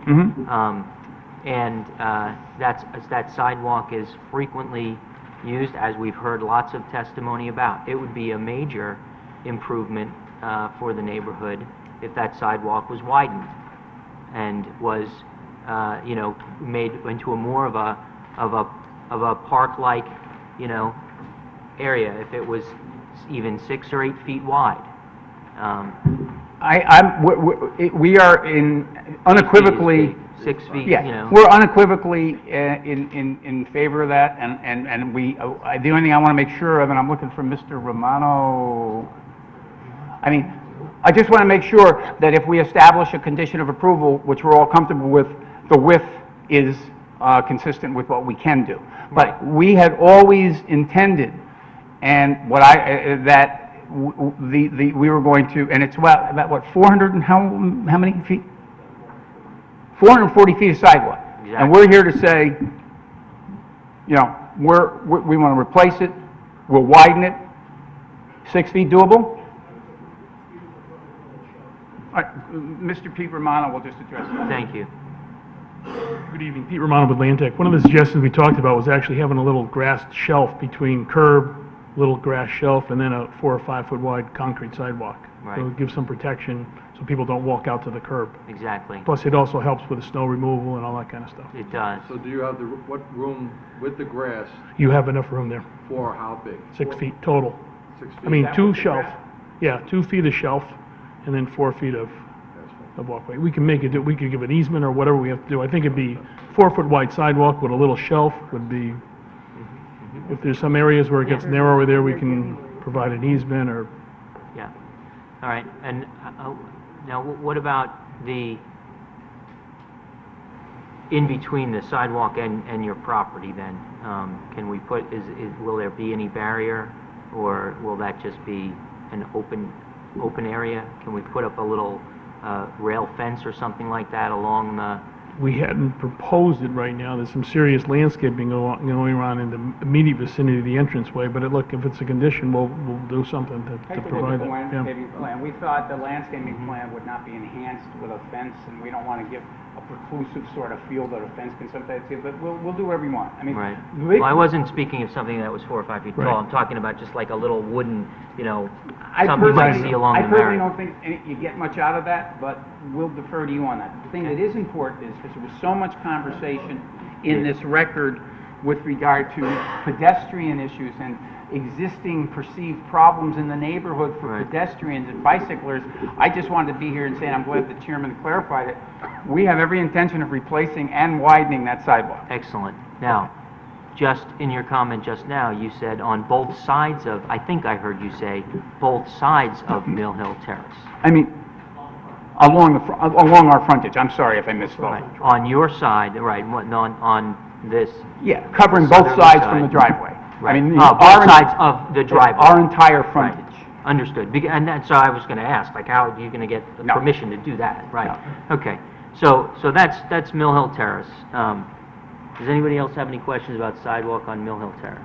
That sidewalk is frequently used, as we've heard lots of testimony about. It would be a major improvement for the neighborhood if that sidewalk was widened and was, made into a more of a park-like, area. If it was even 6 or 8 feet wide. We are unequivocally... 6 feet, Yeah, we're unequivocally in favor of that, and the only thing I want to make sure of, and I'm looking for Mr. Romano, I just want to make sure that if we establish a condition of approval, which we're all comfortable with, the width is consistent with what we can do. But we had always intended, and we were going to, and it's about what, 400 and how many feet? 440 feet of sidewalk. Exactly. And we're here to say, we want to replace it, we'll widen it. 6 feet doable? All right, Mr. Pete Romano will just address that. Thank you. Good evening, Pete Romano with Land-Tech. One of the suggestions we talked about was actually having a little grassed shelf between curb, little grass shelf, and then a 4 or 5 foot wide concrete sidewalk. Right. So it gives some protection so people don't walk out to the curb. Exactly. Plus, it also helps with the snow removal and all that kind of stuff. It does. So do you have what room with the grass You have enough room there, for how big? 6 feet total. 6 feet? I mean, that 2 with the shelf, grass? yeah, 2 feet of shelf, and then 4 feet of walkway. We can make it, we could give an easement or whatever we have to do. I think it'd be 4 foot wide sidewalk with a little shelf would be, if there's some areas where it gets narrower there, we can provide an easement or, Yeah. All right. And now, what about the in between the sidewalk and your property? Then, can we put? Will there be any barrier, or will that just be an open area? Can we put up a little rail fence or something like that along the? we hadn't proposed it right now. There's some serious landscaping going on in the immediate vicinity of the entranceway, but look, if it's a condition, we'll do something to Take a look provide at the that. Yeah. landscaping plan. We thought the landscaping plan would not be enhanced with a fence, and we don't want to give a preclusive sort of feel that a fence can sometimes give, but we'll do whatever we want. I mean, Right. we- Well, I wasn't speaking of something that was 4 or 5 feet tall. Right. I'm talking about just like a little wooden, I something you might personally- see along I the personally Merritt. don't think you get much out of that, but we'll defer to you on that. The thing that is important is, because there was so much conversation in this record with regard to pedestrian issues and existing perceived problems in the neighborhood for Right. pedestrians and bicyclers, I just wanted to be here and say, and I'm glad the chairman clarified it, we have every intention of replacing and widening that sidewalk. Excellent. Now, just in your comment just now, you said on both sides of, I think I heard you say, both sides of Mill Hill Terrace. I mean, along our frontage, I'm sorry if I misspoke. Right. On your side, right, on this. Yeah, covering The both southerly sides from side. the driveway. I Right. mean, Both sides of the driveway. Our entire Right. frontage. Understood. So I was going to ask, like, how are you going to get the No. permission to do that? Right. Okay. So that's Mill Hill Terrace. Does anybody else have any questions about sidewalk on Mill Hill Terrace?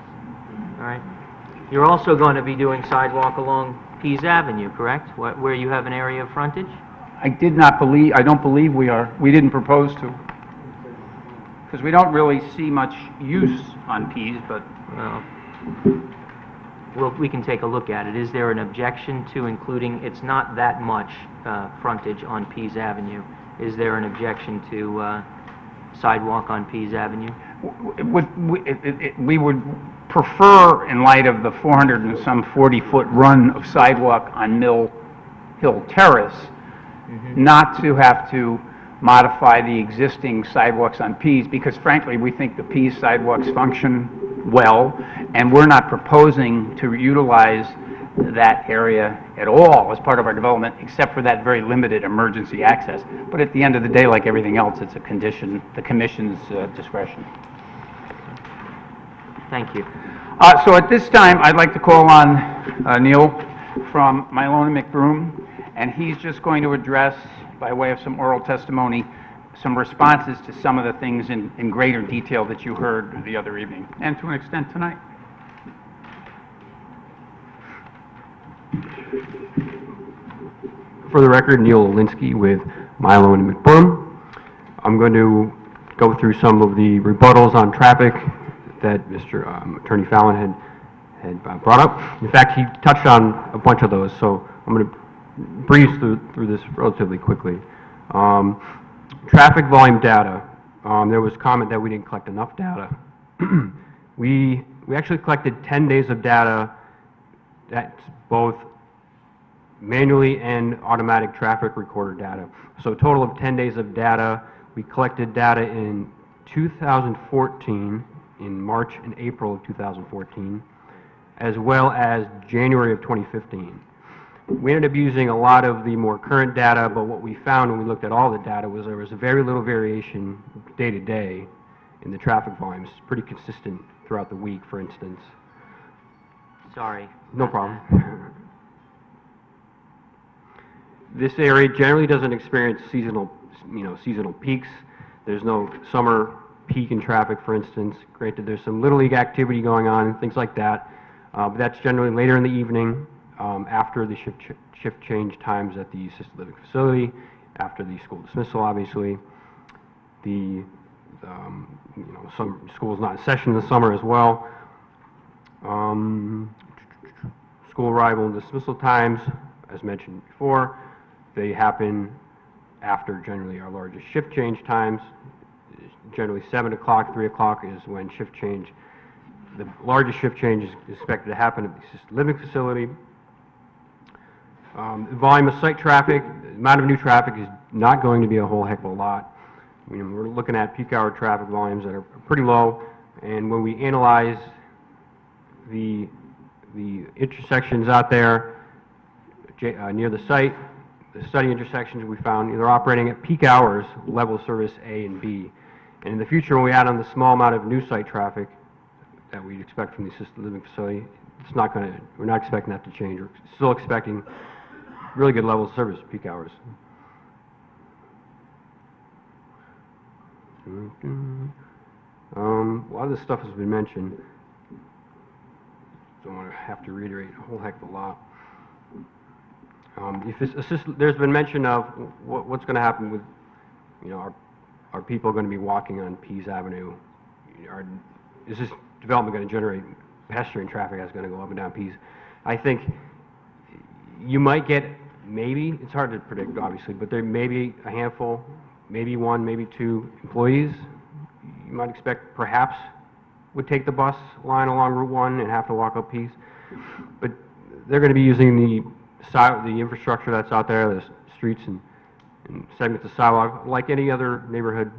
All right. You're also going to be doing sidewalk along Pease Avenue, correct? Where you have an area of frontage? I don't believe we didn't propose to. Because we don't really see much use on Pease, but Well, we can take a look at it. Is there an objection to including, it's not that much frontage on Pease Avenue. Is there an objection to sidewalk on Pease Avenue? We would prefer, in light of the 400 and some 40-foot run of sidewalk on Mill Hill Terrace, not to have to modify the existing sidewalks on Pease, because frankly, we think the Pease sidewalks function well, and we're not proposing to utilize that area at all as part of our development, except for that very limited emergency access. But at the end of the day, like everything else, it's a condition, the commission's discretion. Thank you. So at this time, I'd like to call on Neil from Mylona McBroom, and he's just going to address, by way of some oral testimony, some responses to some of the things in greater detail that you heard the other evening, and to an extent tonight. For the record, Neil Olinsky with Milo and McBroom. I'm going to go through some of the rebuttals on traffic that Mr. Attorney Fallon had brought up. In fact, he touched on a bunch of those, so I'm going to breeze through this relatively quickly. Traffic volume data. There was comment that we didn't collect enough data. We actually collected 10 days of data. That's both manually and automatic traffic recorder data. So a total of 10 days of data. We collected data in 2014, in March and April of 2014, as well as January of 2015. We ended up using a lot of the more current data, but what we found when we looked at all the data was there was very little variation day to day in the traffic volumes. Pretty consistent throughout the week, for instance. Sorry. No problem. This area generally doesn't experience seasonal peaks. There's no summer peak in traffic, for instance. Granted, there's some Little League activity going on and things like that, but that's generally later in the evening, after the shift change times at the assisted living facility, after the school dismissal, obviously. Some school's not in session in the summer as well. School arrival and dismissal times, as mentioned before, they happen after generally our largest shift change times. Generally 7 o'clock, 3 o'clock is when shift change, the largest shift change is expected to happen at the assisted living facility. Volume of site traffic, the amount of new traffic is not going to be a whole heck of a lot. I mean, we're looking at peak hour traffic volumes that are pretty low, and when we analyze the intersections out there near the site, the study intersections we found, they're operating at peak hours, level of service A and B. And in the future, when we add on the small amount of new site traffic that we'd expect from the assisted living facility, we're not expecting that to change. We're still expecting really good levels of service at peak hours. A lot of this stuff has been mentioned. Don't want to have to reiterate a whole heck of a lot. There's been mention of what's going to happen with, are people going to be walking on Pease Avenue? Is this development going to generate pedestrian traffic that's going to go up and down Pease? I think you might get, maybe, it's hard to predict obviously, but there may be a handful, maybe one, maybe two employees you might expect perhaps would take the bus line along Route 1 and have to walk up Pease. But they're going to be using the infrastructure that's out there, the streets and segments of sidewalk, like any other neighborhood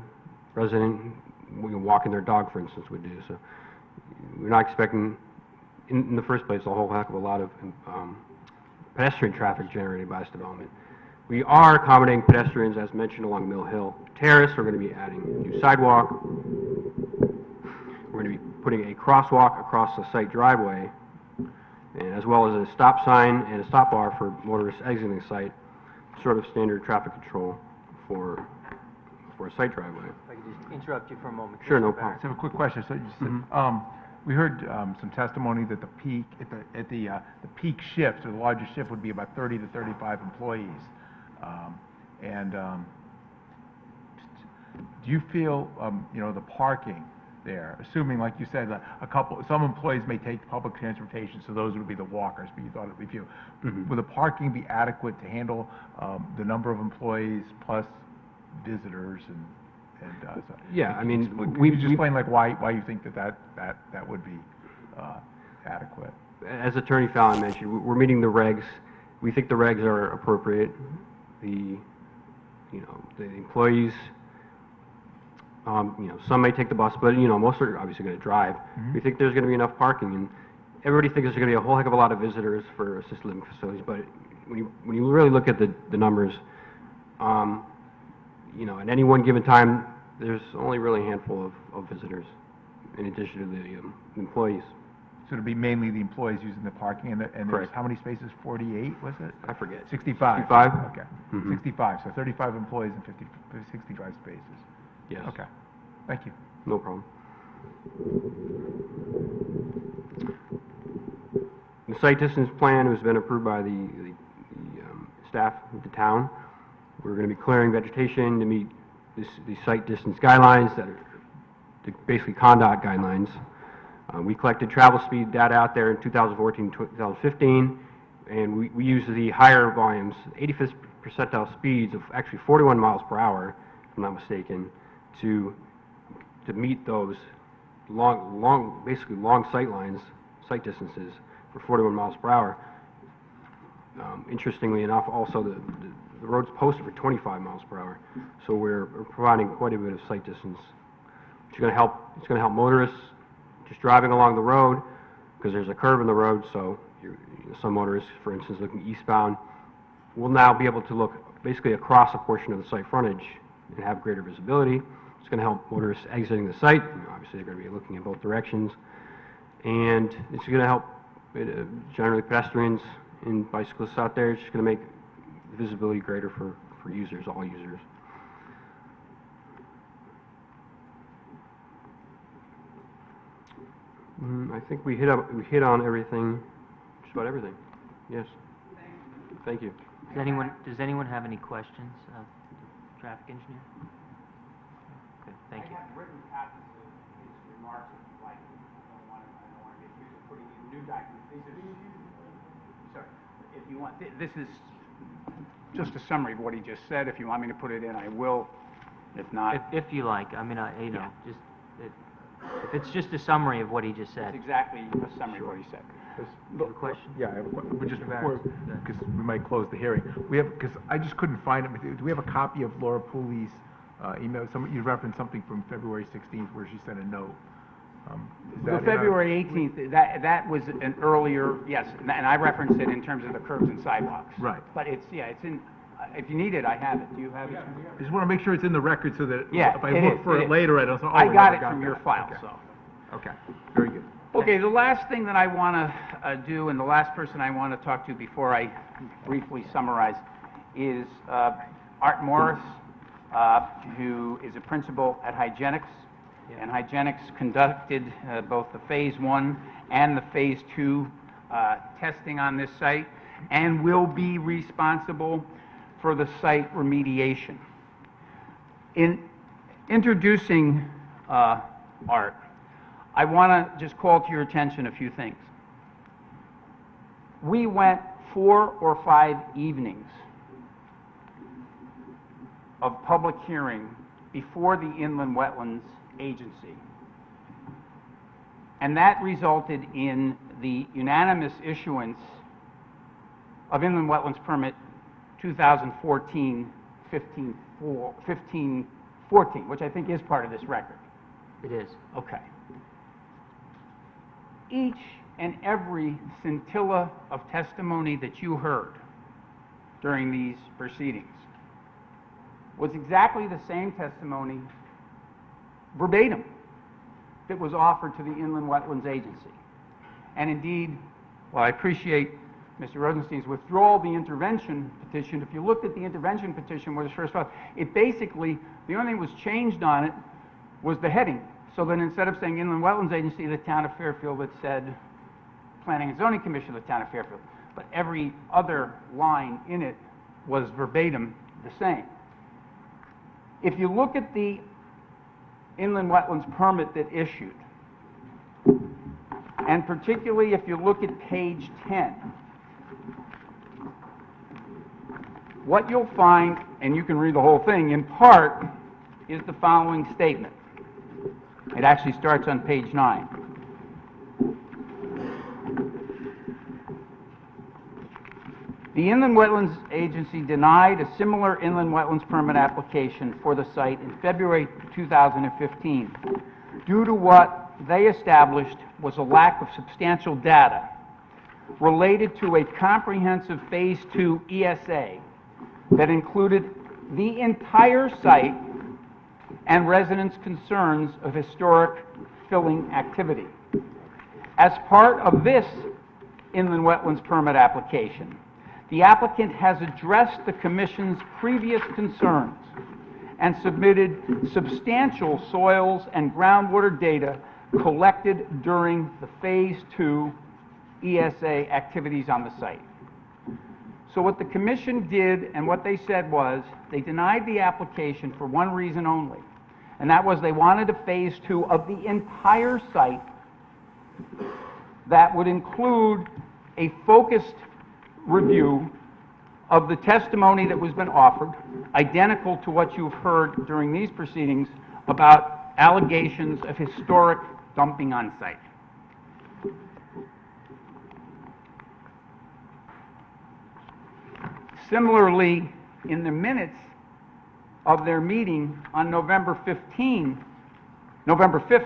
resident walking their dog, for instance, would do. So we're not expecting, in the first place, a whole heck of a lot of pedestrian traffic generated by this development. We are accommodating pedestrians, as mentioned, along Mill Hill Terrace. We're going to be adding a new sidewalk. We're going to be putting a crosswalk across the site driveway, and as well as a stop sign and a stop bar for motorists exiting the site, sort of standard traffic control for a site driveway. If I could just interrupt you for a moment. Sure, no So I problem. have a quick question. So you said, we heard some testimony that the peak shift, or the largest shift, would be about 30 to 35 employees. Do you feel, the parking there? Assuming, like you said, some employees may take public transportation, so those would be the walkers, but you thought it would be few. Will the parking be adequate to handle the number of employees plus visitors so- Yeah, I mean, Could we- you just explain like why you think that would be adequate? As Attorney Fallon mentioned, we're meeting the regs. We think the regs are appropriate. The employees, some may take the bus, but, most are obviously going to drive. We think there's going to be enough parking, and everybody thinks there's going to be a whole heck of a lot of visitors for assisted living facilities, but when you really look at the numbers, at any one given time, there's only really a handful of visitors in addition to the employees. So it'd be mainly the employees using the parking, and there's Correct. how many spaces? 48, was it? I forget. 65. 65? Okay. Mhm. 65, so 35 employees and 65 spaces. Yes. Okay. Thank you. No problem. The site distance plan has been approved by the staff of the town. We're going to be clearing vegetation to meet the site distance guidelines that are basically CONDOT guidelines. We collected travel speed data out there in 2014, 2015, and we used the higher volumes, 85th percentile speeds of actually 41 miles per hour, if I'm not mistaken, to meet those basically long sight distances for 41 miles per hour. Interestingly enough, also the road's posted for 25 miles per hour, so we're providing quite a bit of sight distance, which is going to help. It's going to help motorists just driving along the road, because there's a curve in the road. So some motorists, for instance, looking eastbound, will now be able to look basically across a portion of the site frontage and have greater visibility. It's going to help motorists exiting the site. Obviously, they're going to be looking in both directions, and it's going to help generally pedestrians and bicyclists out there. It's just going to make visibility greater for users, all users. I think we hit on everything, just about everything. Yes. Thank you. Does anyone have any questions of the traffic engineer? Okay, thank you. I have written copies of his remarks, if you like. I don't want to get used to putting in new documents. Sorry, if you want, this is just a summary of what he just said. If you want me to put it in, I will. If not, If you like, I mean, if it's just a summary of what he just said. it's exactly a summary of what he said. You have a question? Yeah, I have a question, but just Mr. before, Barrett. because we might close the hearing. Because I just couldn't find it. Do we have a copy of Laura Pooley's email? You referenced something from February 16th where she sent a note. Is The that in our- February 18th, that was an earlier, yes, and I referenced it in terms of the curbs and sidewalks. Right. But it's in, if you need it, I have it. Do you have it? I just want to make sure it's in the record so that Yeah, if I it look is, for it it is. later, I don't say, oh, I we got never it from that. your file, Okay. so. Okay, very good. Okay, the last thing that I want to do, and the last person I want to talk to before I briefly summarize, is Art Morris, who is a principal at Hygienics. And Hygienics conducted both the Phase 1 and the Phase 2 testing on this site, and will be responsible for the site remediation. In introducing Art, I want to just call to your attention a few things. We went 4 or 5 evenings of public hearing before the Inland Wetlands Agency. And that resulted in the unanimous issuance of Inland Wetlands Permit 2014, which I think is part of this record. It is. Okay. Each and every scintilla of testimony that you heard during these proceedings was exactly the same testimony, verbatim, that was offered to the Inland Wetlands Agency. And indeed, while I appreciate Mr. Rosenstein's withdrawal of the intervention petition, if you looked at the intervention petition when it was first filed, it basically, the only thing that was changed on it was the heading. So that instead of saying Inland Wetlands Agency of the Town of Fairfield, it said Planning and Zoning Commission of the Town of Fairfield. But every other line in it was verbatim the same. If you look at the inland wetlands permit that issued. And particularly if you look at page 10, what you'll find, and you can read the whole thing, in part, is the following statement. It actually starts on page 9. The Inland Wetlands Agency denied a similar inland wetlands permit application for the site in February 2015 due to what they established was a lack of substantial data related to a comprehensive Phase 2 ESA that included the entire site and residents' concerns of historic filling activity. As part of this inland wetlands permit application, the applicant has addressed the Commission's previous concerns and submitted substantial soils and groundwater data collected during the Phase 2 ESA activities on the site. So what the Commission did and what they said was they denied the application for one reason only, and that was they wanted a Phase 2 of the entire site that would include a focused review of the testimony that was been offered, identical to what you've heard during these proceedings about allegations of historic dumping on site. Similarly, in the minutes of their meeting on November 5th,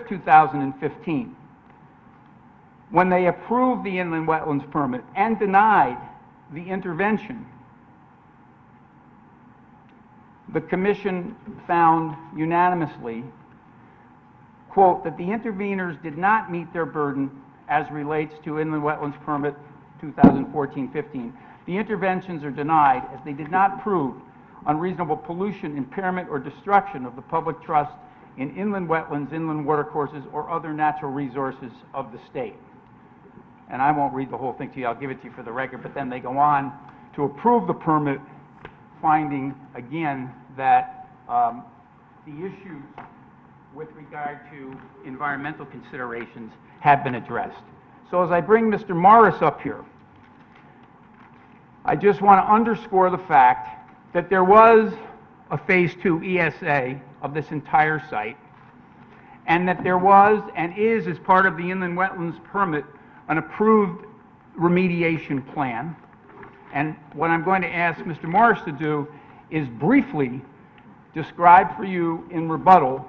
2015, when they approved the inland wetlands permit and denied the intervention, the Commission found unanimously, quote, that the interveners did not meet their burden as relates to inland wetlands permit 2014-15. The interventions are denied as they did not prove unreasonable pollution, impairment, or destruction of the public trust in inland wetlands, inland watercourses, or other natural resources of the state. And I won't read the whole thing to you, I'll give it to you for the record, but then they go on to approve the permit, finding again that the issues with regard to environmental considerations have been addressed. So as I bring Mr. Morris up here, I just want to underscore the fact that there was a Phase 2 ESA of this entire site, and that there was and is, as part of the inland wetlands permit, an approved remediation plan. And what I'm going to ask Mr. Morris to do is briefly describe for you in rebuttal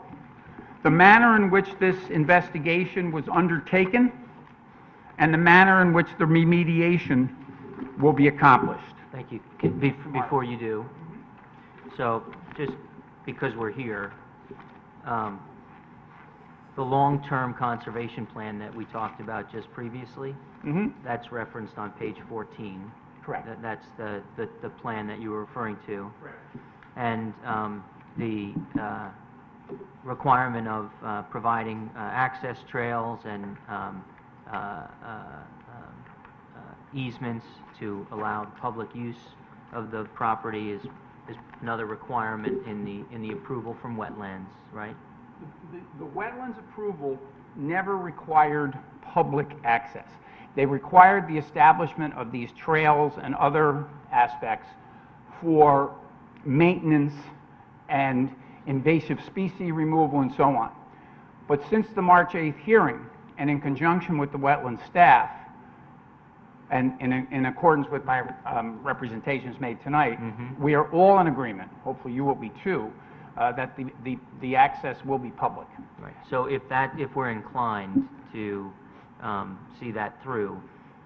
the manner in which this investigation was undertaken and the manner in which the remediation will be accomplished. Thank you. Before you do, so just because we're here, the long-term conservation plan that we talked about just previously, that's referenced on page 14. Correct. That's the plan that you were referring to. Correct. And the requirement of providing access trails and easements to allow public use of the property is another requirement in the approval from wetlands, right? The wetlands approval never required public access. They required the establishment of these trails and other aspects for maintenance and invasive species removal and so on. But since the March 8th hearing, and in conjunction with the wetland staff, and in accordance with my representations made tonight, we are all in agreement, hopefully you will be too, that the access will be public. Right. So if we're inclined to see that through,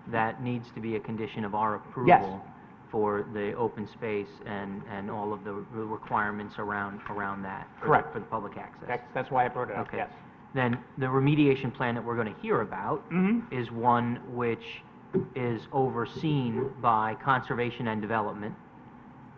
that needs to be a condition of our approval. Yes. For the open space and all of the requirements around that. Correct. For the public access. That's why I brought it up, Okay. yes. Then the remediation plan that we're going to hear about is one which is overseen by Conservation and Development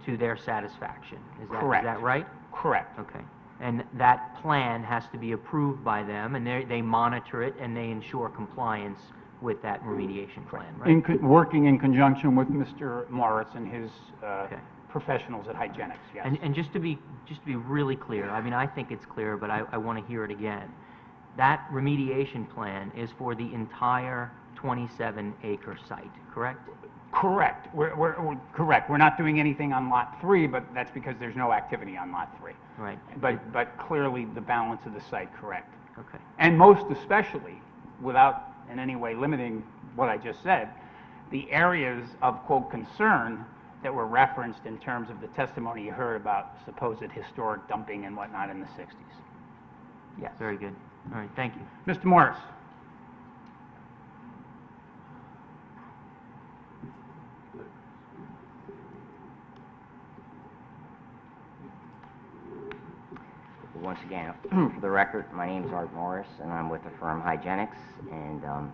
to their satisfaction. Correct. Is that right? Correct. Okay. And that plan has to be approved by them, and they monitor it, and they ensure compliance with that remediation plan, right? Working in conjunction with Mr. Morris and his professionals at Hygienics, yes. And just to be really clear, I mean, I think it's clear, but I want to hear it again. That remediation plan is for the entire 27-acre site, correct? Correct. We're correct. We're not doing anything on Lot 3, but that's because there's no activity on Lot 3. Right. But clearly, the balance of the site, correct. Okay. And most especially, without in any way limiting what I just said, the areas of, quote, concern that were referenced in terms of the testimony you heard about supposed historic dumping and whatnot in the 60s. Yes. Very good. All right, thank you. Mr. Morris? Once again, for the record, my name is Art Morris, and I'm with the firm Hygienics, and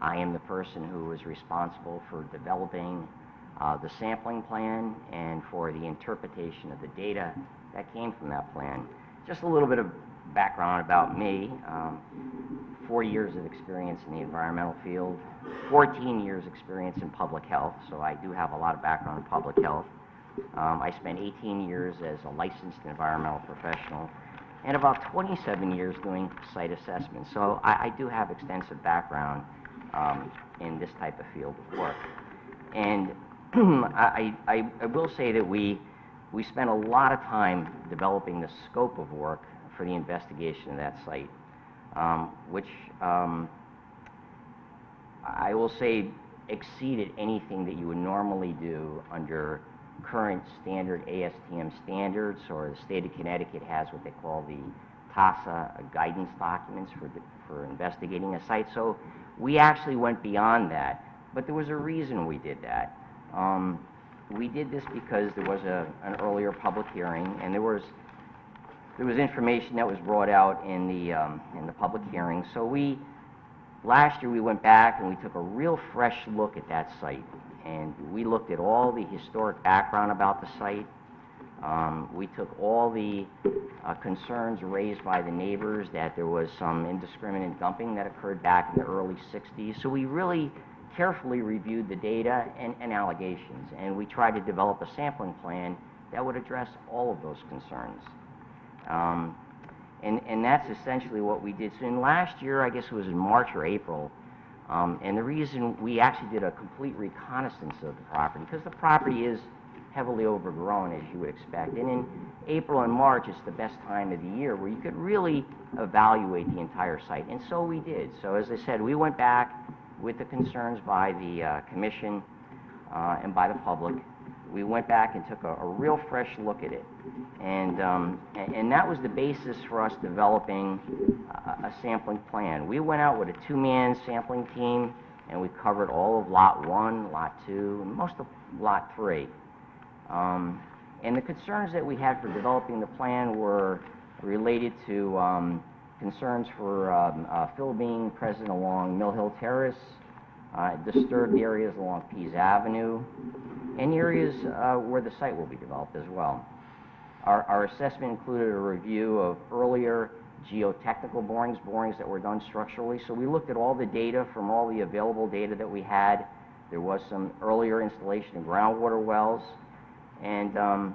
I am the person who is responsible for developing the sampling plan and for the interpretation of the data that came from that plan. Just a little bit of background about me. 40 years of experience in the environmental field, 14 years experience in public health, so I do have a lot of background in public health. I spent 18 years as a licensed environmental professional and about 27 years doing site assessment. So I do have extensive background in this type of field of work. And I will say that we spent a lot of time developing the scope of work for the investigation of that site, which I will say exceeded anything that you would normally do under current standard ASTM standards, or the state of Connecticut has what they call the TASA guidance documents for investigating a site. So we actually went beyond that, but there was a reason we did that. We did this because there was an earlier public hearing, and there was information that was brought out in the public hearing. So last year we went back and we took a real fresh look at that site, and we looked at all the historic background about the site. We took all the concerns raised by the neighbors that there was some indiscriminate dumping that occurred back in the early 60s. So we really carefully reviewed the data and allegations, and we tried to develop a sampling plan that would address all of those concerns. And that's essentially what we did. So in last year, I guess it was in March or April, and the reason we actually did a complete reconnaissance of the property, because the property is heavily overgrown, as you would expect. And in April and March, it's the best time of the year where you could really evaluate the entire site. And so we did. So as I said, we went back with the concerns by the commission and by the public. We went back and took a real fresh look at it. And that was the basis for us developing a sampling plan. We went out with a two-man sampling team, and we covered all of Lot 1, Lot 2, and most of Lot 3. And the concerns that we had for developing the plan were related to concerns for fill being present along Mill Hill Terrace, disturbed areas along Pease Avenue, and areas where the site will be developed as well. Our assessment included a review of earlier geotechnical borings that were done structurally. So we looked at all the data from all the available data that we had. There was some earlier installation of groundwater wells. And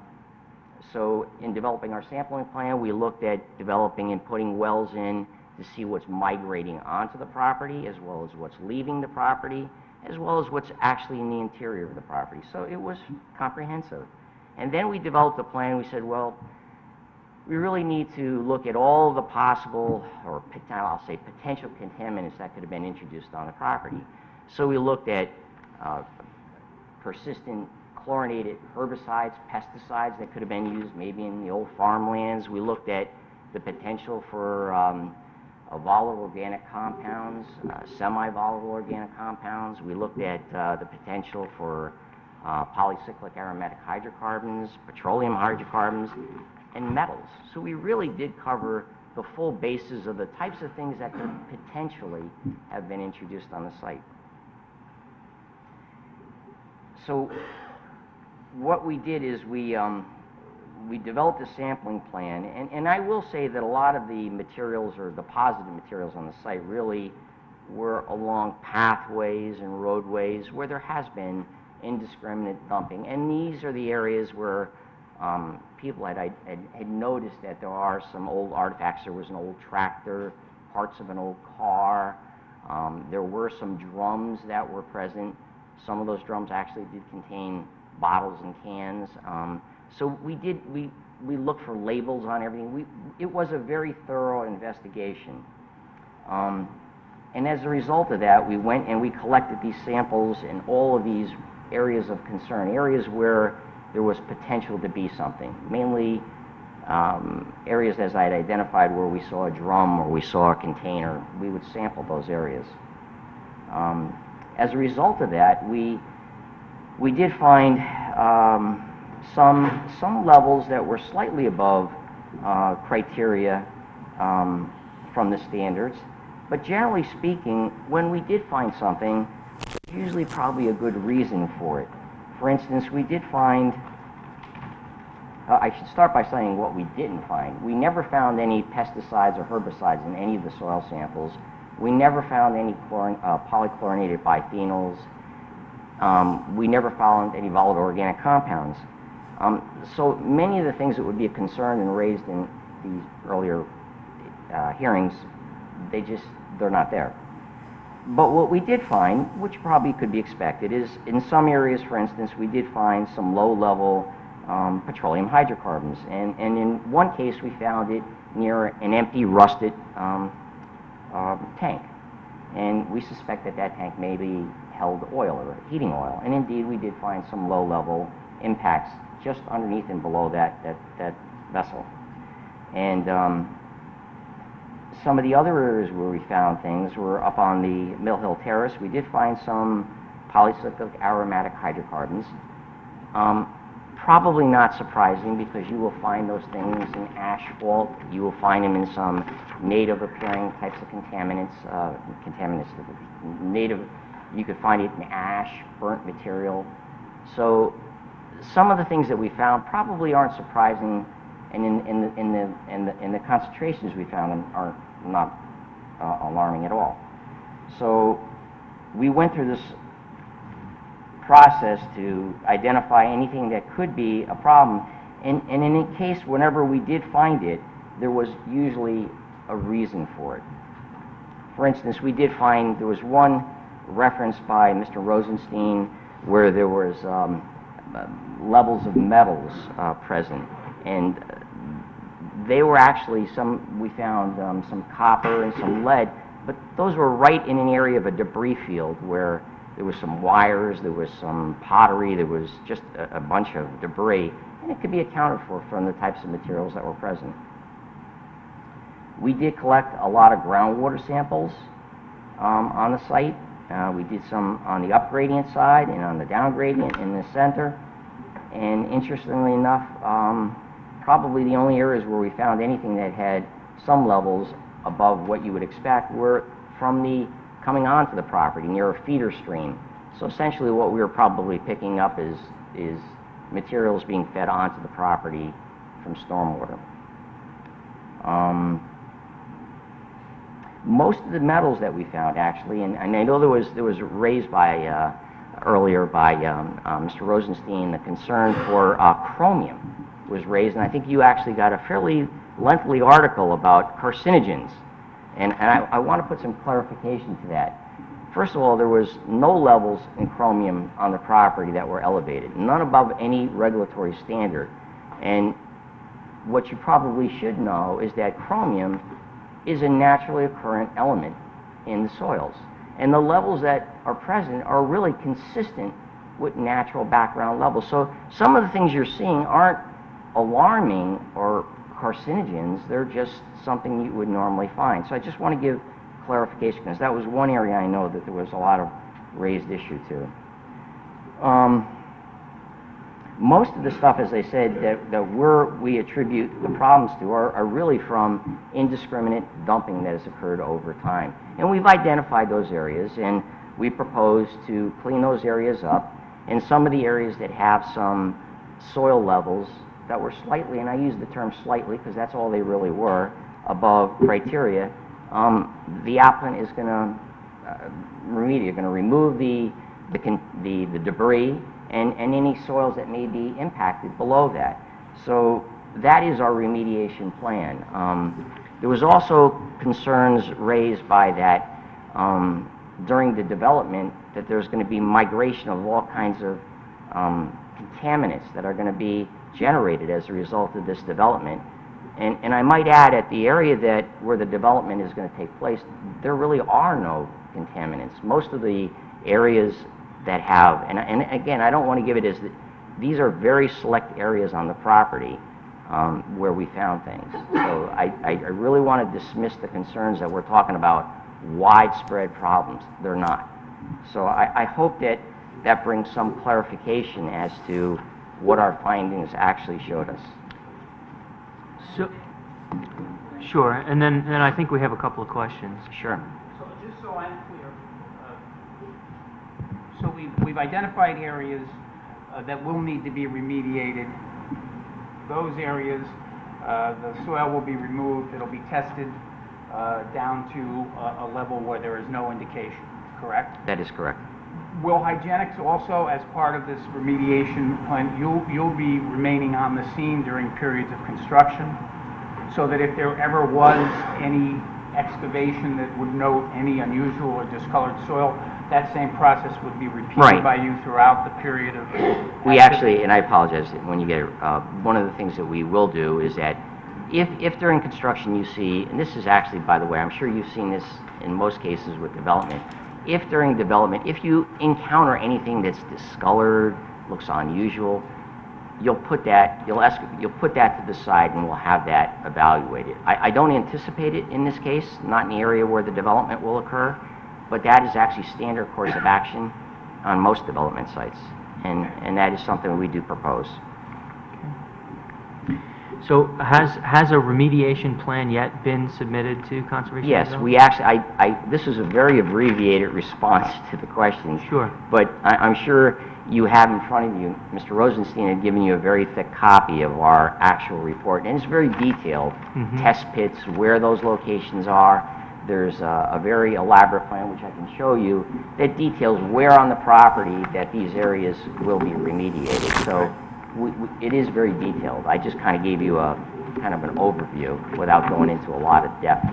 so in developing our sampling plan, we looked at developing and putting wells in to see what's migrating onto the property, as well as what's leaving the property, as well as what's actually in the interior of the property. So it was comprehensive. And then we developed a plan. We said, well, we really need to look at all the possible, or I'll say potential contaminants that could have been introduced on the property. So we looked at persistent chlorinated herbicides, pesticides that could have been used maybe in the old farmlands. We looked at the potential for volatile organic compounds, semi-volatile organic compounds. We looked at the potential for polycyclic aromatic hydrocarbons, petroleum hydrocarbons, and metals. So we really did cover the full basis of the types of things that could potentially have been introduced on the site. So what we did is we developed a sampling plan, and I will say that a lot of the materials, or the positive materials on the site, really were along pathways and roadways where there has been indiscriminate dumping. And these are the areas where people had noticed that there are some old artifacts. There was an old tractor, parts of an old car. There were some drums that were present. Some of those drums actually did contain bottles and cans. So we looked for labels on everything. It was a very thorough investigation. And as a result of that, we went and we collected these samples in all of these areas of concern, areas where there was potential to be something, mainly areas, as I had identified, where we saw a drum or we saw a container. We would sample those areas. As a result of that, we did find some levels that were slightly above criteria from the standards. But generally speaking, when we did find something, there's usually probably a good reason for it. For instance, we did find, I should start by saying what we didn't find. We never found any pesticides or herbicides in any of the soil samples. We never found any polychlorinated biphenyls. We never found any volatile organic compounds. So many of the things that would be a concern and raised in these earlier hearings, they're not there. But what we did find, which probably could be expected, is in some areas, for instance, we did find some low-level petroleum hydrocarbons. And in one case, we found it near an empty, rusted tank. And we suspect that that tank maybe held oil or heating oil. And indeed, we did find some low-level impacts just underneath and below that vessel. And some of the other areas where we found things were up on the Mill Hill Terrace. We did find some polycyclic aromatic hydrocarbons. Probably not surprising, because you will find those things in asphalt. You will find them in some native-appearing types of contaminants. You could find it in ash, burnt material. So some of the things that we found probably aren't surprising, and in the concentrations we found them are not alarming at all. So we went through this process to identify anything that could be a problem, and in any case, whenever we did find it, there was usually a reason for it. For instance, we did find there was one reference by Mr. Rosenstein where there was levels of metals present, and they were actually we found some copper and some lead, but those were right in an area of a debris field where there was some wires, there was some pottery, there was just a bunch of debris, and it could be accounted for from the types of materials that were present. We did collect a lot of groundwater samples on the site. We did some on the up gradient side and on the down gradient in the center. And interestingly enough, probably the only areas where we found anything that had some levels above what you would expect were from the coming onto the property near a feeder stream. So essentially what we were probably picking up is materials being fed onto the property from stormwater. Most of the metals that we found, actually, and I know there was raised by earlier by Mr. Rosenstein, the concern for chromium was raised, and I think you actually got a fairly lengthy article about carcinogens, and I want to put some clarification to that. First of all, there was no levels in chromium on the property that were elevated, none above any regulatory standard. And what you probably should know is that chromium is a naturally occurrent element in the soils. And the levels that are present are really consistent with natural background levels. So some of the things you're seeing aren't alarming or carcinogens, they're just something you would normally find. So I just want to give clarification, because that was one area I know that there was a lot of raised issue to. Most of the stuff, as I said, that we attribute the problems to are really from indiscriminate dumping that has occurred over time. And we've identified those areas, and we propose to clean those areas up. And some of the areas that have some soil levels that were slightly, and I use the term slightly because that's all they really were, above criteria, the applicant is going to remove the debris and any soils that may be impacted below that. So that is our remediation plan. There was also concerns raised by that during the development that there's going to be migration of all kinds of contaminants that are going to be generated as a result of this development. And I might add, at the area where the development is going to take place, there really are no contaminants. Most of the areas that have, and again, I don't want to give it as, these are very select areas on the property where we found things. So I really want to dismiss the concerns that we're talking about widespread problems. They're not. So I hope that brings some clarification as to what our findings actually showed us. So, sure, and then I think we have a couple of questions. Sure. So just so I'm clear, so we've identified areas that will need to be remediated. Those areas, the soil will be removed, it'll be tested down to a level where there is no indication, correct? That is correct. Will Hygienics also, as part of this remediation plan, you'll be remaining on the scene during periods of construction, so that if there ever was any excavation that would note any unusual or discolored soil, that same process would be repeated Right. by you throughout the period of... We actually, and I apologize when you get it, one of the things that we will do is that if during construction you see, and this is actually, by the way, I'm sure you've seen this in most cases with development, if during development, if you encounter anything that's discolored, looks unusual, you'll put that to the side and we'll have that evaluated. I don't anticipate it in this case, not in the area where the development will occur, but that is actually standard course of action on most development sites, and that is something we do propose. So has a remediation plan yet been submitted to Conservation? Yes, Development? we actually, this is a very abbreviated response to the question. Sure. But I'm sure you have in front of you, Mr. Rosenstein had given you a very thick copy of our actual report, and it's very detailed. Mhm. Test pits, where those locations are. There's a very elaborate plan, which I can show you, that details where on the property that these areas will be remediated. So it is very detailed. I just kind of gave you a kind of an overview without going into a lot of depth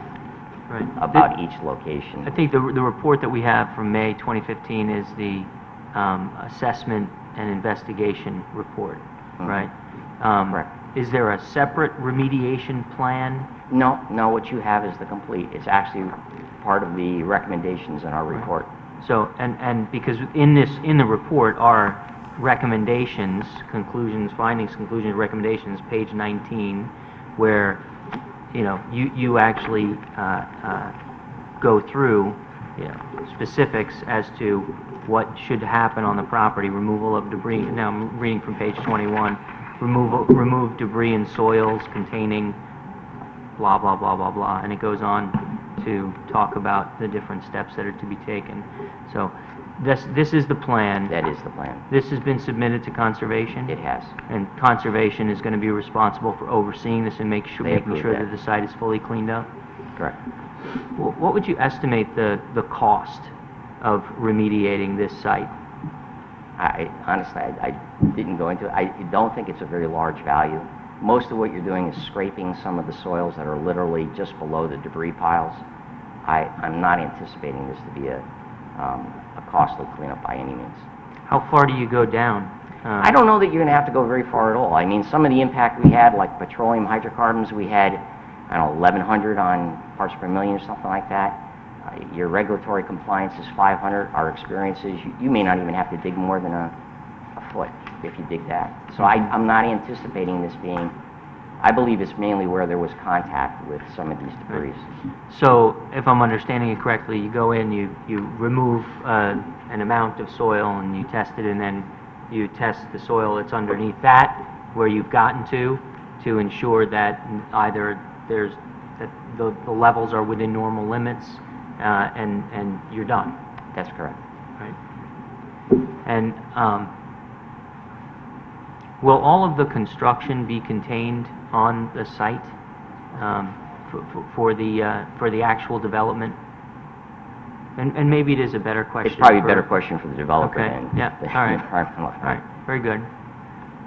Right. about each location. I think the report that we have from May 2015 is the assessment and investigation report, Mhm. right? Correct. Is there a separate remediation plan? No, what you have is the complete. It's actually part of the recommendations in our report. So, and because in the report are recommendations, conclusions, findings, conclusions, recommendations, page 19, where, you actually go through, specifics as to what should happen on the property, removal of debris. Now, I'm reading from page 21. Remove debris and soils containing blah, blah, blah, blah, blah, and it goes on to talk about the different steps that are to be taken. So this is the plan. That is the plan. This has been submitted to Conservation? It has. And Conservation is going to be responsible for overseeing this and making They sure approve that the site is fully cleaned up? Correct. What would you estimate the cost of remediating this site? Honestly, I didn't go into it. I don't think it's a very large value. Most of what you're doing is scraping some of the soils that are literally just below the debris piles. I'm not anticipating this to be a costly cleanup by any means. How far do you go down? I don't know that you're going to have to go very far at all. I mean, some of the impact we had, like petroleum hydrocarbons, we had, 1,100 on parts per million or something like that. Your regulatory compliance is 500. Our experience is you may not even have to dig more than a foot if you dig that. So I'm not anticipating this being, I believe it's mainly where there was contact with some of these debris. So, if I'm understanding it correctly, you go in, you remove an amount of soil and you test it, and then you test the soil that's underneath that, where you've gotten to ensure that either that the levels are within normal limits, and you're done. That's correct. Right. And will all of the construction be contained on the site for the actual development? And maybe it is a better question. It's probably a for- better question for the developer Okay, than yeah, the all right. environmental All right, very good.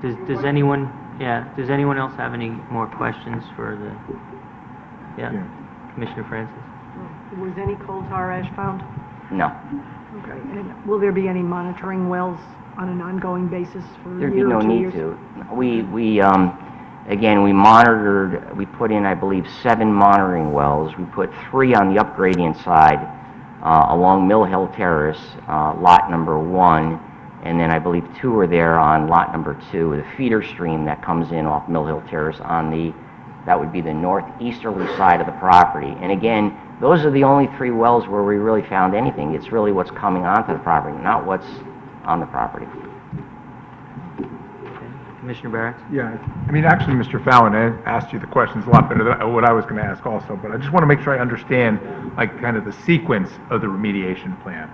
Does anyone, does anyone else have any more questions for the, Commissioner Francis? Was any coal tar ash found? No. Okay, and will there be any monitoring wells on an ongoing basis for a There'd be year no or 2 need years? to. Again, we monitored, we put in, I believe, 7 monitoring wells. We put 3 on the upgradient side along Mill Hill Terrace, lot number 1, and then I believe 2 are there on lot number 2, the feeder stream that comes in off Mill Hill Terrace on the, that would be the northeasterly side of the property. And again, those are the only 3 wells where we really found anything. It's really what's coming onto the property, not what's on the property. Commissioner Barrett? Yeah, I mean, actually, Mr. Fallon asked you the questions a lot better than what I was going to ask also, but I just want to make sure I understand, like, kind of the sequence of the remediation plan.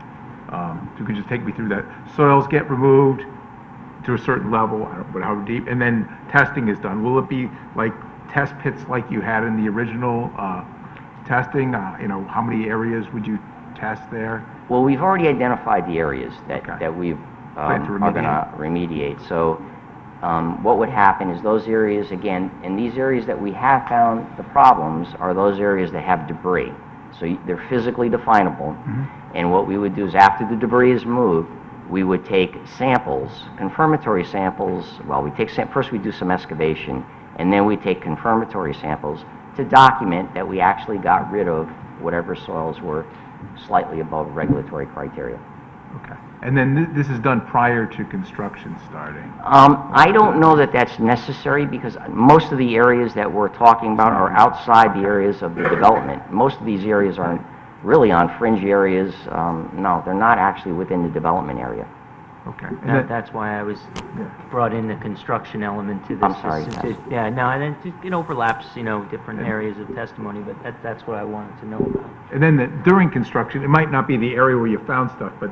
If you could just take me through that. Soils get removed to a certain level, I don't know, but how deep, and then testing is done. Will it be like test pits like you had in the original testing? How many areas would you test there? Well, we've already identified the areas that we Plan to are going to remediate. So what would happen is those areas, again, and these areas that we have found the problems are those areas that have debris. So they're physically definable. And what we would do is after the debris is moved, we would take samples, confirmatory samples. Well, first we do some excavation, and then we take confirmatory samples to document that we actually got rid of whatever soils were slightly above regulatory criteria. Okay. And then this is done prior to construction starting? I don't know that that's necessary because most of the areas that we're talking about are outside the areas of the development. Most of these areas are really on fringe areas. No, they're not actually within the development area. Okay. That's why I was brought in the construction element to this. I'm sorry, Since yes. Yeah, no, and it overlaps, different areas of testimony, but that's what I wanted to know about. And then during construction, it might not be the area where you found stuff, but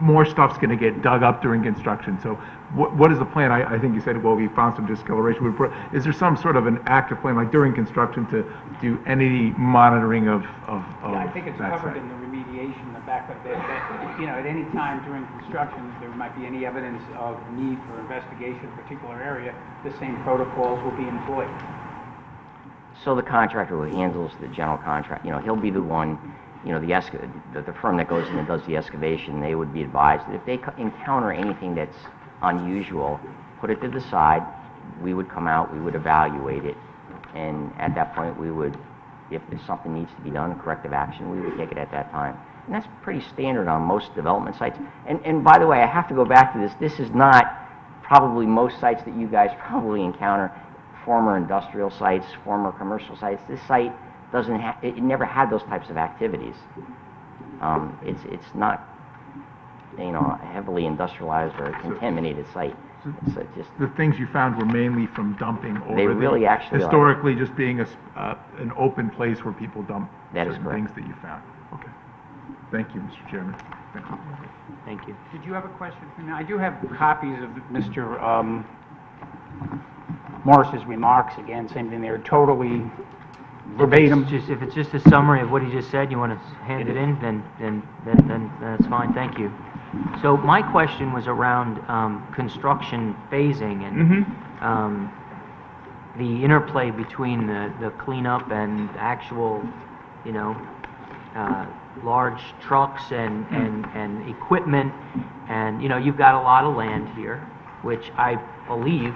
more stuff's going to get dug up during construction. So what is the plan? I think you said, well, we found some discoloration. Is there some sort of an active plan, like during construction, to do any monitoring of I think it's that covered site? in the remediation, the fact that, at any time during construction, there might be any evidence of need for investigation of a particular area, the same protocols will be employed. So the contractor who handles the general contract, he'll be the one, the firm that goes in and does the excavation, they would be advised that if they encounter anything that's unusual, put it to the side, we would come out, we would evaluate it, and at that point, we would, if something needs to be done, corrective action, we would take it at that time. And that's pretty standard on most development sites. And by the way, I have to go back to this. This is not probably most sites that you guys probably encounter, former industrial sites, former commercial sites. This site doesn't have, it never had those types of activities. It's not, a heavily industrialized or contaminated site. It's just, The things you found were mainly from dumping over They really actually are. historically just being an open place where people dump That is certain correct. things that you found. Okay. Thank you, Mr. Chairman. Thank you. Thank you. Did you have a question for me? I do have copies of Mr. Morris's remarks, again, same thing, they're totally verbatim. If it's just a summary of what he just said, you want to hand it in, then that's fine, thank you. So my question was around construction phasing and the interplay between the cleanup and actual, large trucks and equipment. And, you've got a lot of land here, which I believe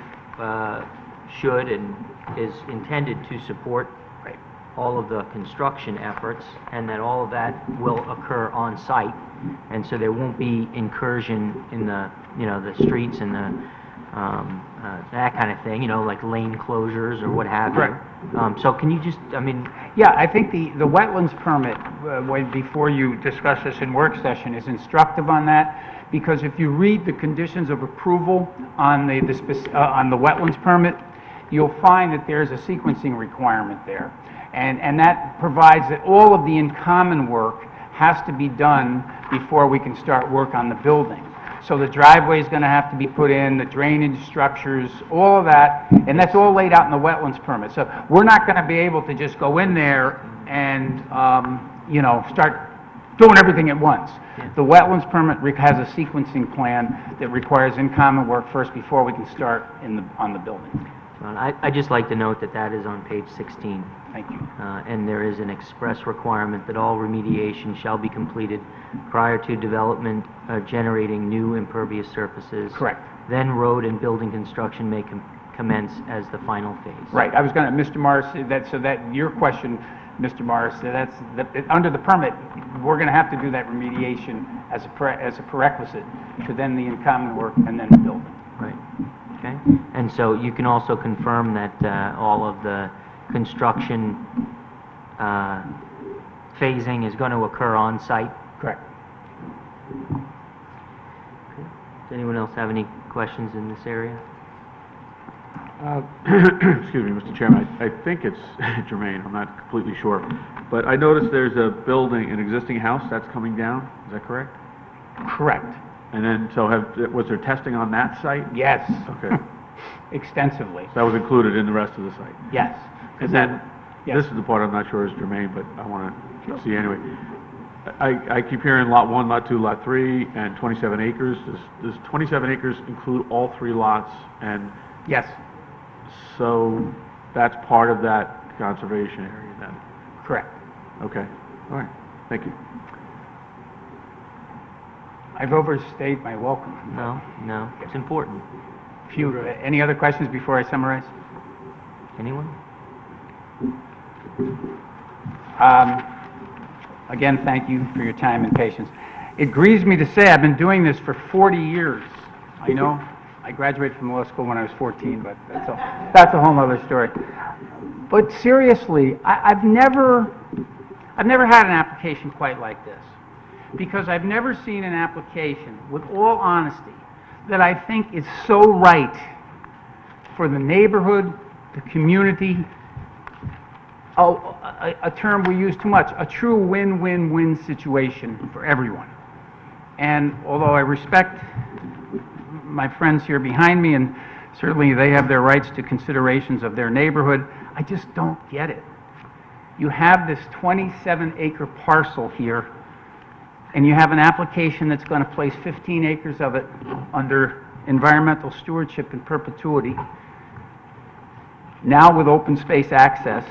should and is intended to support all of the construction efforts, and that all of that will occur on site, and so there won't be incursion in the, the streets and the, that kind of thing, like lane closures or what have you. So can you just, Yeah, I think the wetlands permit, before you discuss this in work session, is instructive on that, because if you read the conditions of approval on the wetlands permit, you'll find that there's a sequencing requirement there. And that provides that all of the in-common work has to be done before we can start work on the building. So the driveway is going to have to be put in, the drainage structures, all of that, and that's all laid out in the wetlands permit. So we're not going to be able to just go in there and, start doing everything at once. The wetlands permit has a sequencing plan that requires in-common work first before we can start on the building. Well, I'd just like to note that that is on page 16. Thank you. And there is an express requirement that all remediation shall be completed prior to development generating new impervious surfaces. Correct. Then road and building construction may commence as the final phase. Right, I was going to, Mr. Morris, so that your question, Mr. Morris, under the permit, we're going to have to do that remediation as a prerequisite to then the in-common work and then the building. Right, okay. And so you can also confirm that all of the construction phasing is going to occur on site? Correct. Does anyone else have any questions in this area? Excuse me, Mr. Chairman, I think it's Jermaine, I'm not completely sure, but I noticed there's a building, an existing house that's coming down, is that correct? Correct. And then, so was there testing on that site? Yes. Okay. Extensively. So that was included in the rest of the site? Yes. And then, Yes. this is the part I'm not sure is germane, but I want to see anyway. I keep hearing lot 1, lot 2, lot 3, and 27 acres. Does 27 acres include all 3 lots? And Yes. so that's part of that conservation area then? Correct. Okay, all right, thank you. I've overstayed my welcome. No, it's important. Any other questions before I summarize? Anyone? Again, thank you for your time and patience. It grieves me to say I've been doing this for 40 years. I know I graduated from law school when I was 14, but that's a whole other story. But seriously, I've never had an application quite like this, because I've never seen an application, with all honesty, that I think is so right for the neighborhood, the community. A term we use too much, a true win-win-win situation for everyone. And although I respect my friends here behind me, and certainly they have their rights to considerations of their neighborhood, I just don't get it. You have this 27-acre parcel here, and you have an application that's going to place 15 acres of it under environmental stewardship in perpetuity, now with open space access.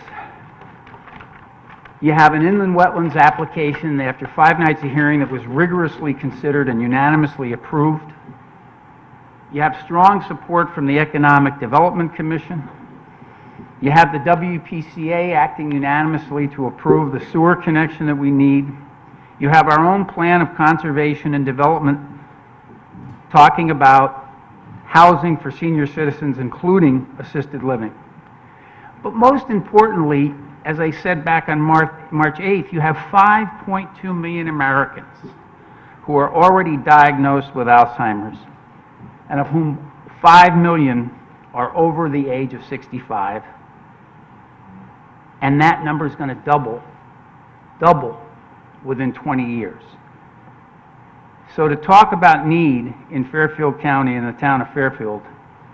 You have an inland wetlands application after 5 nights of hearing that was rigorously considered and unanimously approved. You have strong support from the Economic Development Commission. You have the WPCA acting unanimously to approve the sewer connection that we need. You have our own plan of conservation and development talking about housing for senior citizens, including assisted living. But most importantly, as I said back on March 8th, you have 5.2 million Americans who are already diagnosed with Alzheimer's, and of whom 5 million are over the age of 65. And that number is going to double within 20 years. So to talk about need in Fairfield County and the town of Fairfield,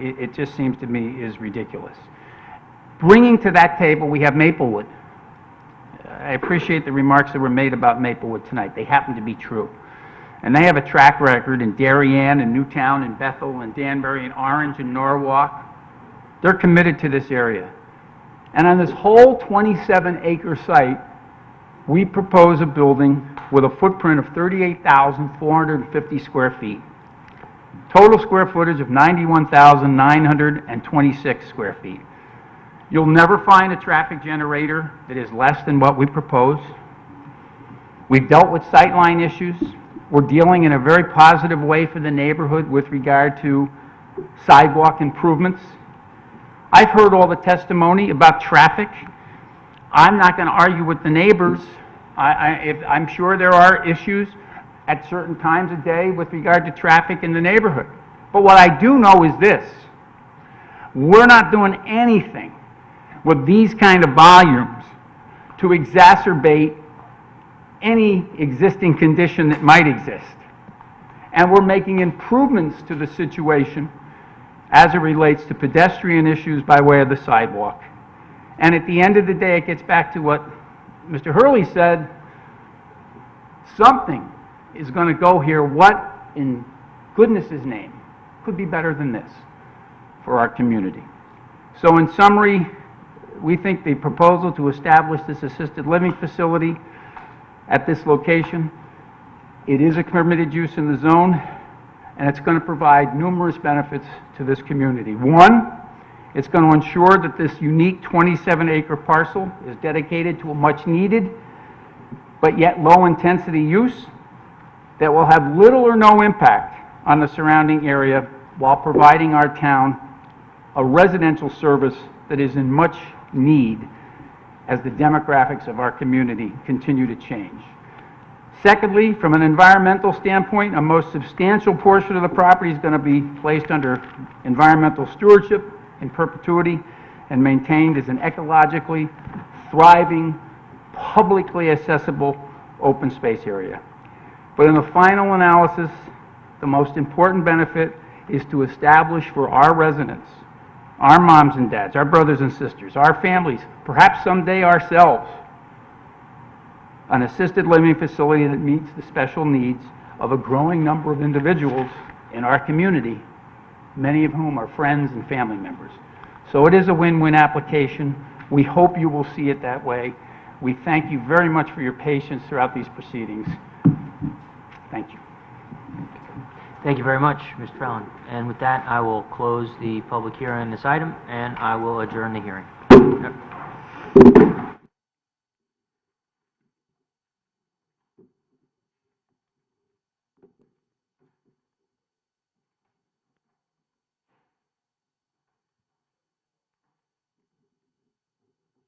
it just seems to me is ridiculous. Bringing to that table, we have Maplewood. I appreciate the remarks that were made about Maplewood tonight. They happen to be true. And they have a track record in Darien and Newtown and Bethel and Danbury and Orange and Norwalk. They're committed to this area. And on this whole 27-acre site, we propose a building with a footprint of 38,450 square feet. Total square footage of 91,926 square feet. You'll never find a traffic generator that is less than what we propose. We've dealt with sightline issues. We're dealing in a very positive way for the neighborhood with regard to sidewalk improvements. I've heard all the testimony about traffic. I'm not going to argue with the neighbors. I'm sure there are issues at certain times of day with regard to traffic in the neighborhood. But what I do know is this: we're not doing anything with these kind of volumes to exacerbate any existing condition that might exist. And we're making improvements to the situation as it relates to pedestrian issues by way of the sidewalk. And at the end of the day, it gets back to what Mr. Hurley said: something is going to go here, what in goodness' name could be better than this for our community? So in summary, we think the proposal to establish this assisted living facility at this location, it is a permitted use in the zone, and it's going to provide numerous benefits to this community. One, it's going to ensure that this unique 27-acre parcel is dedicated to a much-needed but yet low-intensity use that will have little or no impact on the surrounding area while providing our town a residential service that is in much need as the demographics of our community continue to change. Secondly, from an environmental standpoint, a most substantial portion of the property is going to be placed under environmental stewardship in perpetuity and maintained as an ecologically thriving, publicly accessible open space area. But in the final analysis, the most important benefit is to establish for our residents, our moms and dads, our brothers and sisters, our families, perhaps someday ourselves, an assisted living facility that meets the special needs of a growing number of individuals in our community, many of whom are friends and family members. So it is a win-win application. We hope you will see it that way. We thank you very much for your patience throughout these proceedings. Thank you. Thank you very much, Mr. Fallon. And with that, I will close the public hearing on this item, and I will adjourn the hearing.